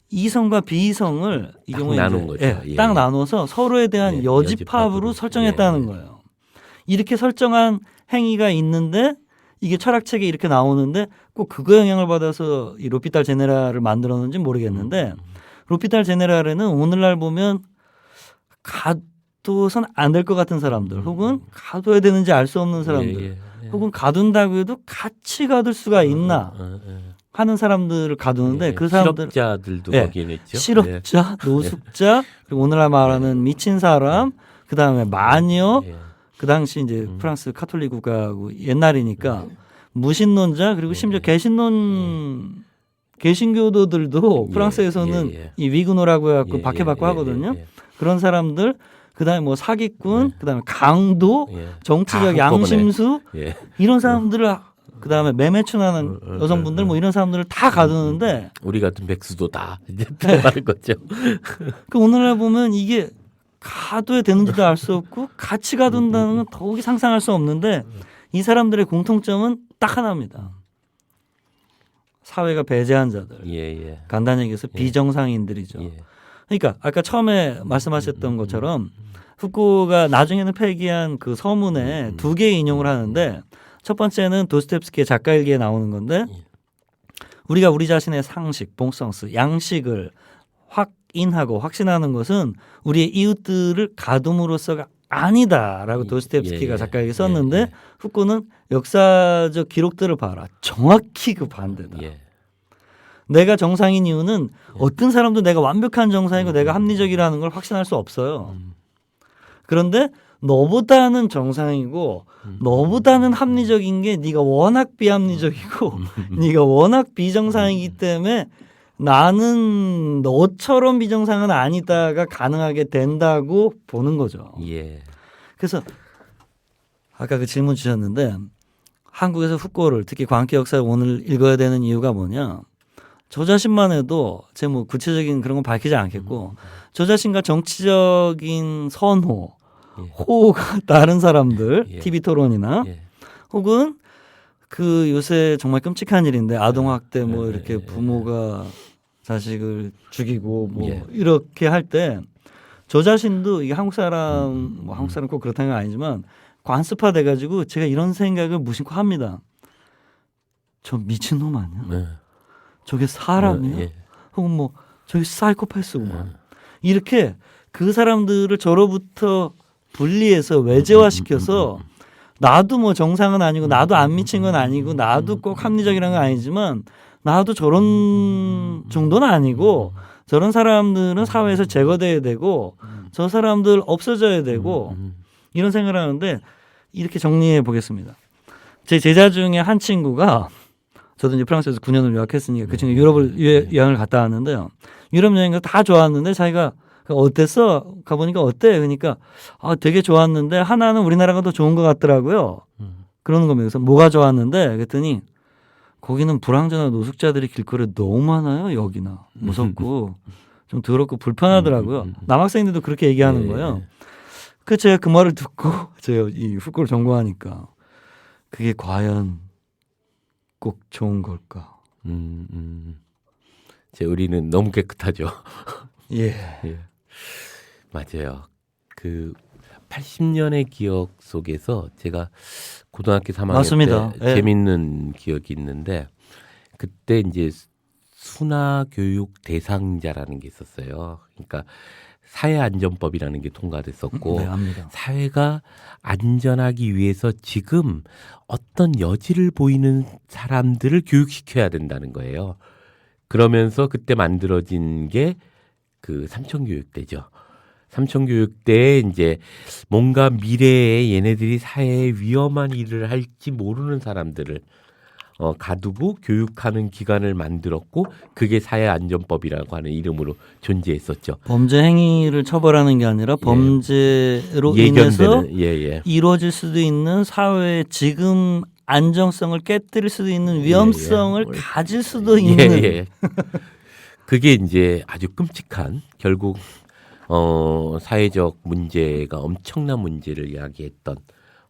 이성과 비이성을 이 딱 경우에 나눈 이제 거죠. 예, 예, 딱 예. 나눠서 서로에 대한 예, 여집합으로 여집합으로. 설정했다는 예, 예. 거예요. 이렇게 설정한 행위가 있는데 이게 철학책에 이렇게 나오는데 꼭 그거 영향을 받아서 이 로피탈 제네랄을 만들었는지 모르겠는데 로피탈 제네랄에는 오늘날 보면 가둬선 안 될 것 같은 사람들 혹은 가둬야 되는지 알 수 없는 사람들 예, 예, 예. 혹은 가둔다고 해도 같이 가둘 수가 있나 예. 하는 사람들을 가두는데 예, 그 사람들 실업자들도 예, 거기에 있죠. 실업자, 노숙자, 그리고 오늘날 말하는 미친 사람, 그 다음에 마녀, 예. 그 당시 이제 프랑스 카톨릭 국가고 옛날이니까 무신론자 그리고 심지어 개신교도들도 예, 프랑스에서는 예, 예. 이 위그노라고 해갖고 예, 박해받고 예, 하거든요. 예, 예. 그런 사람들, 그 다음에 뭐 사기꾼, 그 다음에 강도, 예. 정치적 다 한꺼번에. 양심수 예. 이런 사람들을 그 다음에 매매춘하는 여성분들 뭐 이런 사람들을 다 가두는데 우리 같은 백수도 다 이제 들어가는 거죠. 그 오늘날 보면 이게 가둬야 되는지도 알 수 없고 같이 가둔다는 건 더욱이 상상할 수 없는데 이 사람들의 공통점은 딱 하나입니다. 사회가 배제한 자들. 예, 예. 간단히 얘기해서 비정상인들이죠. 예. 그러니까 아까 처음에 말씀하셨던 것처럼 후쿠가 나중에는 폐기한 그 서문에 두 개의 인용을 하는데 첫 번째는 도스토옙스키의 작가일기에 나오는 건데 우리가 우리 자신의 상식, 봉성스, 양식을 확인하고 확신하는 것은 우리의 이웃들을 가둠으로써가 아니다라고 도스토옙스키가 예, 작가에게 예, 썼는데 예. 후쿠는 역사적 기록들을 봐라. 정확히 그 반대다. 예. 내가 정상인 이유는 어떤 사람도 내가 완벽한 정상이고 내가 합리적이라는 걸 확신할 수 없어요. 그런데 너보다는 정상이고 너보다는 합리적인 게 네가 워낙 비합리적이고 네가 워낙 비정상이기 때문에 나는 너처럼 비정상은 아니다가 가능하게 된다고 보는 거죠. 예. 그래서 아까 그 질문 주셨는데 한국에서 후쿠를 특히 광기 역사를 오늘 읽어야 되는 이유가 뭐냐. 저 자신만 해도 제 뭐 구체적인 그런 건 밝히지 않겠고 저 자신과 정치적인 선호, 호가 다른 사람들, 예. TV 토론이나 예. 혹은 그 요새 정말 끔찍한 일인데 아동학대 뭐 이렇게 예. 부모가 자식을 죽이고 뭐 예. 이렇게 할 때 저 자신도 이게 한국 사람 뭐 한국 사람 꼭 그렇다는 건 아니지만 관습화 돼가지고 제가 이런 생각을 무심코 합니다. 저 미친놈 아니야? 네. 저게 사람이야? 예. 혹은 뭐 저게 사이코패스구만. 이렇게 그 사람들을 저로부터 분리해서 외제화시켜서 나도 뭐 정상은 아니고 나도 안 미친 건 아니고 나도 꼭 합리적이라는 건 아니지만 나도 저런 정도는 아니고 저런 사람들은 사회에서 제거돼야 되고 저 사람들 없어져야 되고 이런 생각을 하는데 이렇게 정리해 보겠습니다. 제 제자 중에 한 친구가 저도 이제 프랑스에서 9년을 유학했으니까 그 친구 유럽을 여행을 갔다 왔는데요. 유럽 여행을 다 좋았는데 자기가 어땠어? 가보니까 어때? 그러니까 되게 좋았는데 하나는 우리나라가 더 좋은 것 같더라고요. 그러는 겁니다. 그래서 뭐가 좋았는데 그랬더니 거기는 불황자나 노숙자들이 길거리에 너무 많아요. 여기나 무섭고 좀 더럽고 불편하더라고요. 남학생들도 그렇게 얘기하는 거예요. 그 제가 그 말을 듣고 제가 이 후쿠를 전공하니까 그게 과연 꼭 좋은 걸까? 우리는 너무 깨끗하죠. 예. 예. 맞아요. 그 80년의 기억 속에서 제가 고등학교 3학년 맞습니다. 때 예. 재밌는 기억이 있는데 그때 이제 순화교육 대상자라는 게 있었어요. 그러니까 사회안전법이라는 게 통과됐었고 네, 압니다. 사회가 안전하기 위해서 지금 어떤 여지를 보이는 사람들을 교육시켜야 된다는 거예요. 그러면서 그때 만들어진 게 그 삼천교육대죠. 삼천교육대에 이제 뭔가 미래에 얘네들이 사회에 위험한 일을 할지 모르는 사람들을 가두고 교육하는 기관을 만들었고 그게 사회안전법이라고 하는 이름으로 존재했었죠. 범죄 행위를 처벌하는 게 아니라 범죄로 인해서 이루어질 수도 있는 사회의 지금 안정성을 깨뜨릴 수도 있는 위험성을 가질 수도 있는 그게 이제 아주 끔찍한 결국 사회적 문제가 엄청난 문제를 이야기했던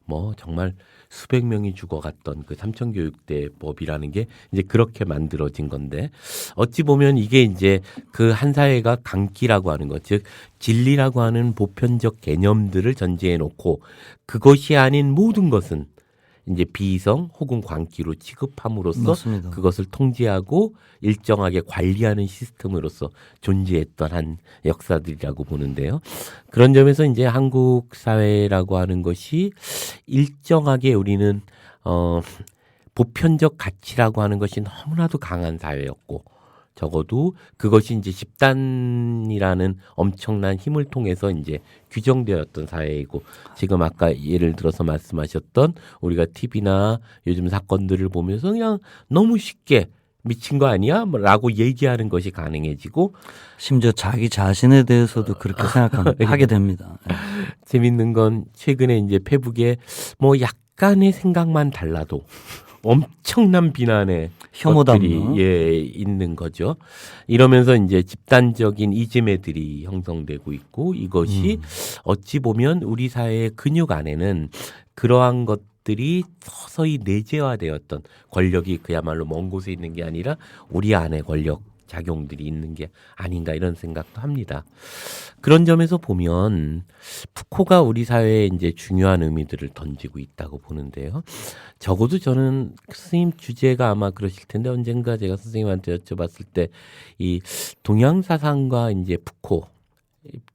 뭐 정말 수백 명이 죽어갔던 그 삼천교육대 법이라는 게 이제 그렇게 만들어진 건데 어찌 보면 이게 이제 그 한 사회가 강기라고 하는 것, 즉 진리라고 하는 보편적 개념들을 전제해 놓고 그것이 아닌 모든 것은 이제 비이성 혹은 광기로 취급함으로써 맞습니다. 그것을 통제하고 일정하게 관리하는 시스템으로서 존재했던 한 역사들이라고 보는데요. 그런 점에서 이제 한국 사회라고 하는 것이 일정하게 우리는 보편적 가치라고 하는 것이 너무나도 강한 사회였고 적어도 그것이 이제 집단이라는 엄청난 힘을 통해서 이제 규정되었던 사회이고 지금 아까 예를 들어서 말씀하셨던 우리가 TV나 요즘 사건들을 보면서 그냥 너무 쉽게 미친 거 아니야? 라고 얘기하는 것이 가능해지고 심지어 자기 자신에 대해서도 그렇게 생각하게 됩니다. 재밌는 건 최근에 이제 페북에 뭐 약간의 생각만 달라도 엄청난 비난의 혐오 것들이 담론. 있는 거죠. 이러면서 이제 집단적인 이지매들이 형성되고 있고 이것이 어찌 보면 우리 사회의 근육 안에는 그러한 것들이 서서히 내재화되었던 권력이 그야말로 먼 곳에 있는 게 아니라 우리 안에 권력 작용들이 있는 게 아닌가 이런 생각도 합니다. 그런 점에서 보면 푸코가 우리 사회에 이제 중요한 의미들을 던지고 있다고 보는데요. 적어도 저는 선생님 주제가 아마 그러실 텐데 언젠가 제가 선생님한테 여쭤봤을 때 이 동양 사상과 이제 푸코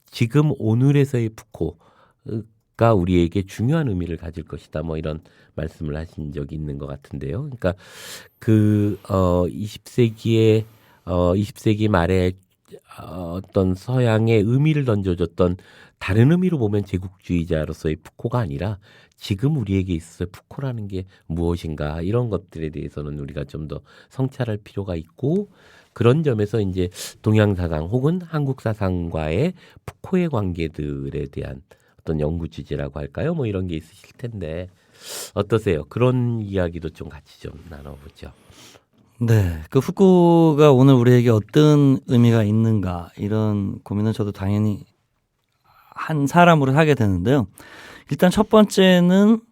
지금 오늘에서의 푸코가 우리에게 중요한 의미를 가질 것이다. 뭐 이런 말씀을 하신 적이 있는 것 같은데요. 그러니까 그 20세기 말에 어떤 서양의 의미를 던져줬던 다른 의미로 보면 제국주의자로서의 푸코가 아니라 지금 우리에게 있어서 푸코라는 게 무엇인가 이런 것들에 대해서는 우리가 좀 더 성찰할 필요가 있고 그런 점에서 이제 동양 사상 혹은 한국 사상과의 푸코의 관계들에 대한 어떤 연구 주제라고 할까요? 뭐 이런 게 있으실 텐데 어떠세요? 그런 이야기도 좀 같이 좀 나눠보죠. 네, 그 후쿠가 오늘 우리에게 어떤 의미가 있는가 이런 고민은 저도 당연히 한 사람으로 하게 되는데요. 일단 첫 번째는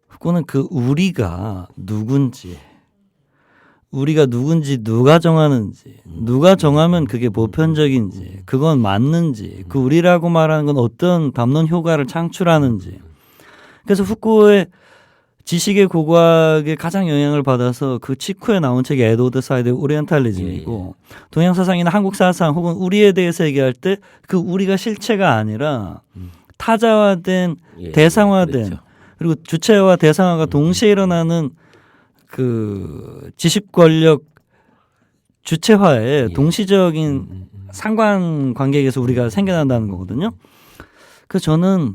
후쿠는 그 우리가 누군지 누가 정하는지 누가 정하면 그게 보편적인지 그건 맞는지 그 우리라고 말하는 건 어떤 담론 효과를 창출하는지 그래서 후쿠의 지식의 고고학에 가장 영향을 받아서 그 직후에 나온 책이 에드워드 사이드의 오리엔탈리즘이고 동양 사상이나 한국 사상 혹은 우리에 대해서 얘기할 때 그 우리가 실체가 아니라 타자화된 대상화된 그렇죠. 그리고 주체와 대상화가 동시에 일어나는 그 지식 권력 주체화의 동시적인 상관관계에서 우리가 생겨난다는 거거든요. 그래서 저는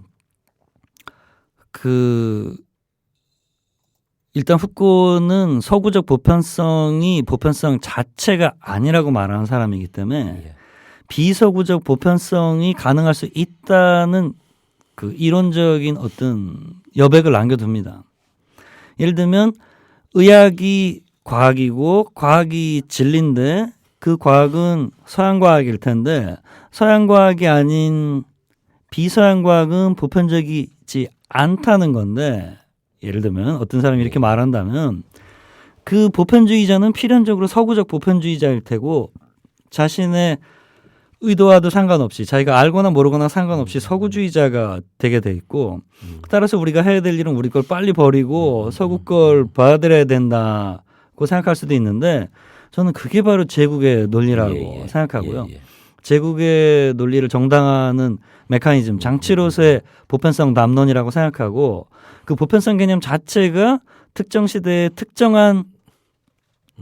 일단 푸코는 서구적 보편성이 보편성 자체가 아니라고 말하는 사람이기 때문에 비서구적 보편성이 가능할 수 있다는 그 이론적인 어떤 여백을 남겨둡니다. 예를 들면 의학이 과학이고 과학이 진리인데 그 과학은 서양 과학일 텐데 서양 과학이 아닌 비서양 과학은 보편적이지 않다는 건데 예를 들면 어떤 사람이 이렇게 말한다면 그 보편주의자는 필연적으로 서구적 보편주의자일 테고 자신의 의도와도 상관없이 자기가 알거나 모르거나 상관없이 서구주의자가 되게 돼 있고 따라서 우리가 해야 될 일은 우리 걸 빨리 버리고 서구 걸 받아들여야 된다고 생각할 수도 있는데 저는 그게 바로 제국의 논리라고 생각하고요. 제국의 논리를 정당화하는 메커니즘, 장치로서의 보편성 담론이라고 생각하고 그 보편성 개념 자체가 특정 시대의 특정한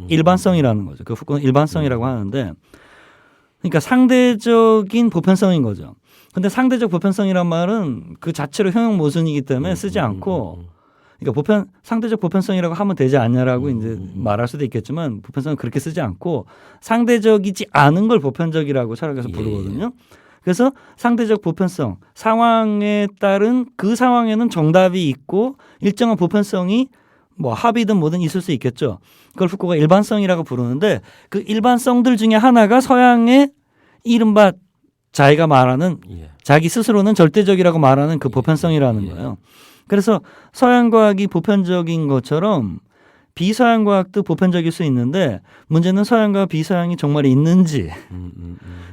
일반성이라는 거죠. 그 후코는 일반성이라고 하는데 그러니까 상대적인 보편성인 거죠. 근데 상대적 보편성이란 말은 그 자체로 형용 모순이기 때문에 쓰지 않고 그러니까 상대적 보편성이라고 하면 되지 않냐라고 이제 말할 수도 있겠지만 보편성은 그렇게 쓰지 않고 상대적이지 않은 걸 보편적이라고 철학에서 부르거든요. 그래서 상대적 보편성, 상황에 따른 그 상황에는 정답이 있고 일정한 보편성이 뭐 합이든 뭐든 있을 수 있겠죠. 그걸 후코가 일반성이라고 부르는데 그 일반성들 중에 하나가 서양의 이른바 자기가 말하는 자기 스스로는 절대적이라고 말하는 그 보편성이라는 거예요. 그래서 서양 과학이 보편적인 것처럼 비서양 과학도 보편적일 수 있는데 문제는 서양과 비서양이 정말 있는지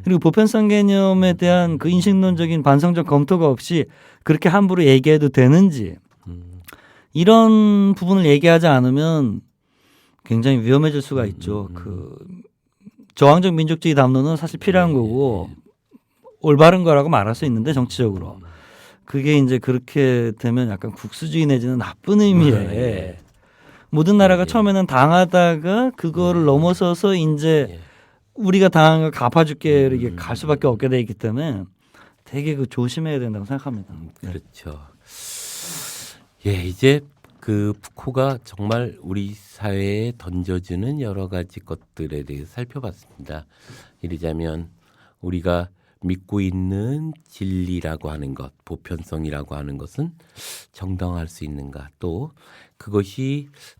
그리고 보편성 개념에 대한 그 인식론적인 반성적 검토가 없이 그렇게 함부로 얘기해도 되는지 이런 부분을 얘기하지 않으면 굉장히 위험해질 수가 있죠. 그 저항적 민족주의 담론은 사실 필요한 거고 올바른 거라고 말할 수 있는데 정치적으로 그게 이제 그렇게 되면 약간 국수주의 내지는 나쁜 의미의 모든 나라가 처음에는 당하다가 그거를 넘어서서 이제 우리가 당한 걸 갚아줄게 이렇게 갈 수밖에 없게 돼 있기 때문에 되게 그 조심해야 된다고 생각합니다. 그렇죠. 예, 이제 그 푸코가 정말 우리 사회에 던져주는 여러 가지 것들에 대해서 살펴봤습니다. 이르자면 우리가 믿고 있는 진리라고 하는 것, 보편성이라고 하는 것은 정당화할 수 있는가, 또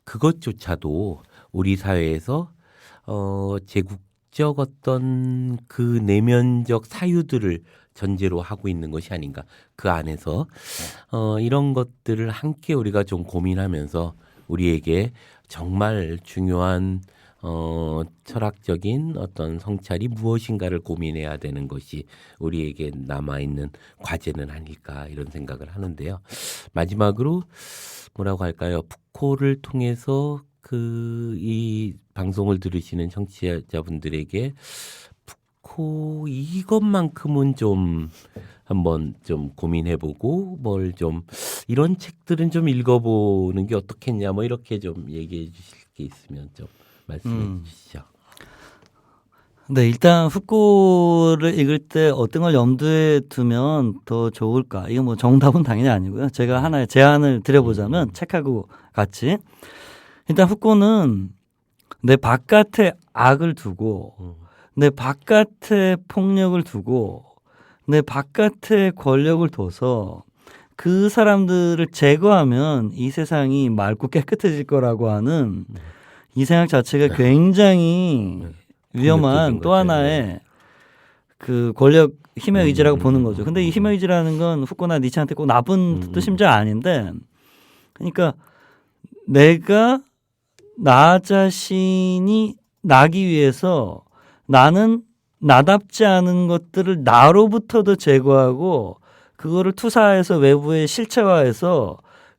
그것조차도 우리 사회에서 제국적 어떤 그 내면적 사유들을 전제로 하고 있는 것이 아닌가. 그 안에서 이런 것들을 함께 우리가 좀 고민하면서 우리에게 정말 중요한 철학적인 어떤 성찰이 무엇인가를 고민해야 되는 것이 우리에게 남아있는 과제는 아닐까 이런 생각을 하는데요. 마지막으로 뭐라고 할까요? 푸코를 통해서 이 방송을 들으시는 청취자분들에게 푸코 이것만큼은 좀 한번 좀 고민해보고 뭘 좀 이런 책들은 좀 읽어보는 게 어떻겠냐 뭐 이렇게 좀 얘기해 주실 게 있으면 좀 말씀해 주시죠. 네, 일단 후코를 읽을 때 어떤 걸 염두에 두면 더 좋을까? 이건 뭐 정답은 당연히 아니고요. 제가 하나의 제안을 드려보자면 책하고 같이 일단 후코는 내 바깥에 악을 두고 내 바깥에 폭력을 두고 내 바깥에 권력을 둬서 그 사람들을 제거하면 이 세상이 맑고 깨끗해질 거라고 하는 이 생각 자체가 굉장히 위험한 또 하나의 그 권력 힘의 의지라고 보는 거죠. 근데 이 힘의 의지라는 건 후코나 니체한테 꼭 나쁜 뜻도 심지어 아닌데 그러니까 내가 나 자신이 나기 위해서 나는 나답지 않은 것들을 나로부터도 제거하고 그거를 투사해서 외부에 실체화해서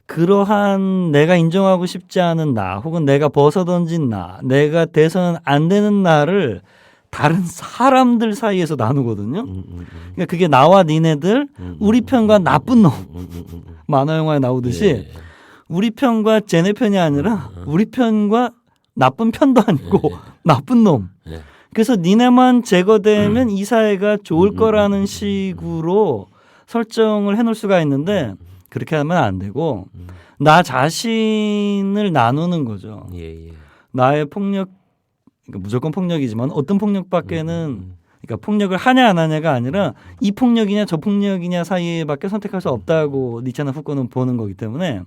그러한 내가 인정하고 싶지 않은 나 혹은 내가 벗어던진 나 내가 돼서는 안 되는 나를 다른 사람들 사이에서 나누거든요. 그러니까 그게 나와 니네들 우리 편과 나쁜 놈 만화 영화에 나오듯이 예. 우리 편과 쟤네 편이 아니라 우리 편과 나쁜 편도 아니고 나쁜 놈. 예. 그래서 니네만 제거되면 이 사회가 좋을 거라는 식으로 설정을 해놓을 수가 있는데 그렇게 하면 안 되고 나 자신을 나누는 거죠. 예, 예. 나의 폭력, 그러니까 무조건 폭력이지만 어떤 폭력밖에는 그러니까 폭력을 하냐 안 하냐가 아니라 이 폭력이냐 저 폭력이냐 사이에밖에 선택할 수 없다고 니체나 후코는 보는 거기 때문에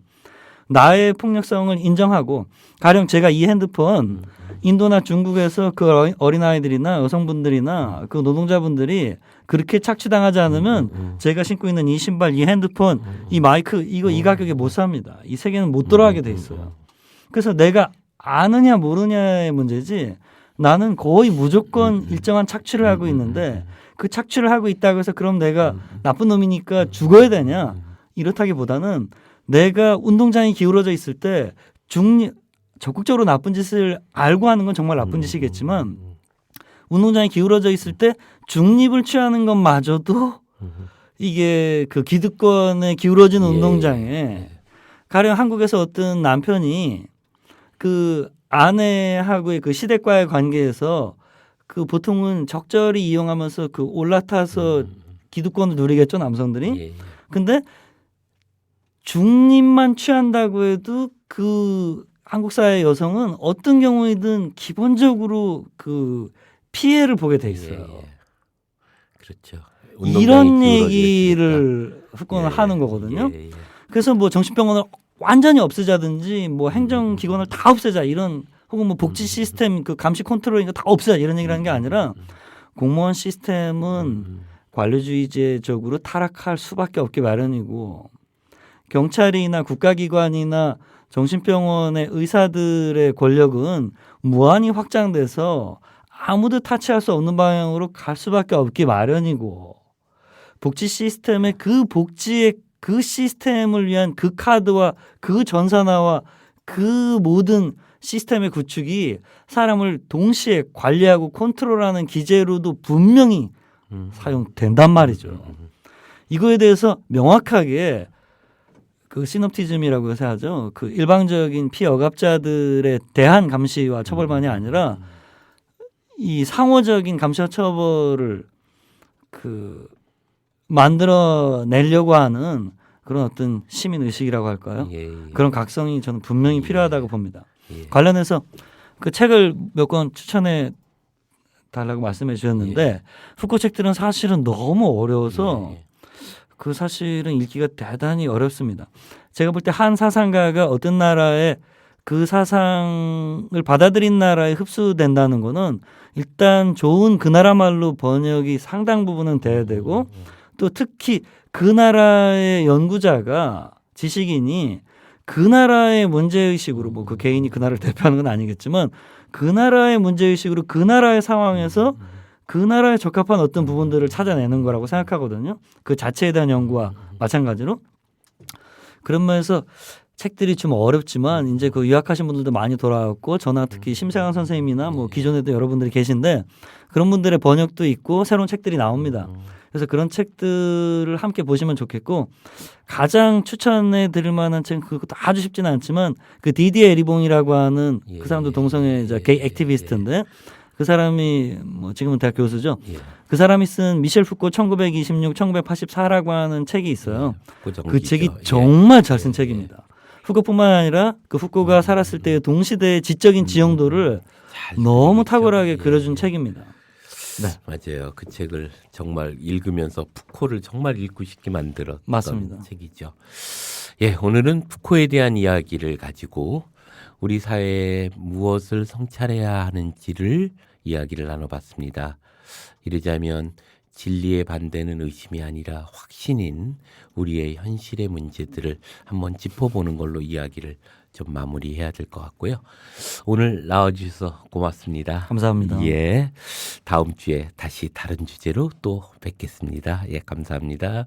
나의 폭력성을 인정하고 가령 제가 이 핸드폰 인도나 중국에서 그 어린아이들이나 여성분들이나 그 노동자분들이 그렇게 착취당하지 않으면 제가 신고 있는 이 신발, 이 핸드폰, 이 마이크 이거 이 가격에 못 삽니다. 이 세계는 못 돌아가게 돼 있어요. 그래서 내가 아느냐 모르냐의 문제지 나는 거의 무조건 일정한 착취를 하고 있는데 그 착취를 하고 있다고 해서 그럼 내가 나쁜 놈이니까 죽어야 되냐 이렇다기보다는 내가 운동장이 기울어져 있을 때 적극적으로 나쁜 짓을 알고 하는 건 정말 나쁜 짓이겠지만 운동장이 기울어져 있을 때 중립을 취하는 것마저도 이게 그 기득권에 기울어진 운동장에 가령 한국에서 어떤 남편이 그 아내하고의 그 시댁과의 관계에서 그 보통은 적절히 이용하면서 그 올라타서 기득권을 누리겠죠 남성들이. 예. 근데 중립만 취한다고 해도 그 한국 사회 여성은 어떤 경우이든 기본적으로 그 피해를 보게 돼 있어요. 예. 그렇죠. 이런 운동장이 얘기를 후권을 예. 하는 거거든요. 예, 예. 그래서 뭐 정신병원을 완전히 없애자든지 뭐 행정기관을 다 없애자 이런 혹은 뭐 복지 시스템 그 감시 컨트롤 이거 다 없애자 이런 얘기를 하는 게 아니라 공무원 시스템은 관료주의제적으로 타락할 수밖에 없기 마련이고 경찰이나 국가기관이나 정신병원의 의사들의 권력은 무한히 확장돼서 아무도 타치할 수 없는 방향으로 갈 수밖에 없기 마련이고 복지 시스템의 그 복지의 그 시스템을 위한 그 카드와 그 전산화와 그 모든 시스템의 구축이 사람을 동시에 관리하고 컨트롤하는 기제로도 분명히 사용된단 말이죠. 이거에 대해서 명확하게 그 시놉티즘이라고 해서 하죠. 그 일방적인 피억압자들에 대한 감시와 처벌만이 아니라 이 상호적인 감시와 처벌을 그 만들어내려고 하는 그런 어떤 시민 의식이라고 할까요? 예, 예. 그런 각성이 저는 분명히 필요하다고 봅니다. 예. 관련해서 그 책을 몇 권 추천해 달라고 말씀해 주셨는데 후코 책들은 사실은 너무 어려워서 예. 그 사실은 읽기가 대단히 어렵습니다. 제가 볼 때 한 사상가가 어떤 나라에 그 사상을 받아들인 나라에 흡수된다는 거는 일단 좋은 그 나라 말로 번역이 상당 부분은 돼야 되고 또 특히 그 나라의 연구자가 지식인이 그 나라의 문제의식으로 뭐 그 개인이 그 나라를 대표하는 건 아니겠지만 그 나라의 문제의식으로 그 나라의 상황에서 그 나라에 적합한 어떤 부분들을 찾아내는 거라고 생각하거든요. 그 자체에 대한 연구와 마찬가지로. 그런 면에서 책들이 좀 어렵지만 이제 그 유학하신 분들도 많이 돌아왔고 저나 특히 심세강 선생님이나 뭐 기존에도 여러분들이 계신데 그런 분들의 번역도 있고 새로운 책들이 나옵니다. 그래서 그런 책들을 함께 보시면 좋겠고 가장 추천해 드릴 만한 책은 그것도 아주 쉽지는 않지만 그 디디에 리봉이라고 하는 그 사람도 동성애자 게이 액티비스트인데 그 사람이 뭐 지금은 대학 교수죠. 예. 그 사람이 쓴 미셸 푸코 1926, 1984라고 하는 책이 있어요. 그 책이 정말 잘 쓴 책입니다. 후코뿐만 아니라 그 후코가 살았을 때의 동시대의 지적인 지형도를 너무 탁월하게 그려준 책입니다. 네. 맞아요. 그 책을 정말 읽으면서 푸코를 정말 읽고 싶게 만들었던 맞습니다. 책이죠. 예, 오늘은 푸코에 대한 이야기를 가지고 우리 사회에 무엇을 성찰해야 하는지를 이야기를 나눠봤습니다. 이러자면 진리의 반대는 의심이 아니라 확신인 우리의 현실의 문제들을 한번 짚어보는 걸로 이야기를 좀 마무리해야 될 것 같고요. 오늘 나와주셔서 고맙습니다. 감사합니다. 예, 다음 주에 다시 다른 주제로 또 뵙겠습니다. 예, 감사합니다.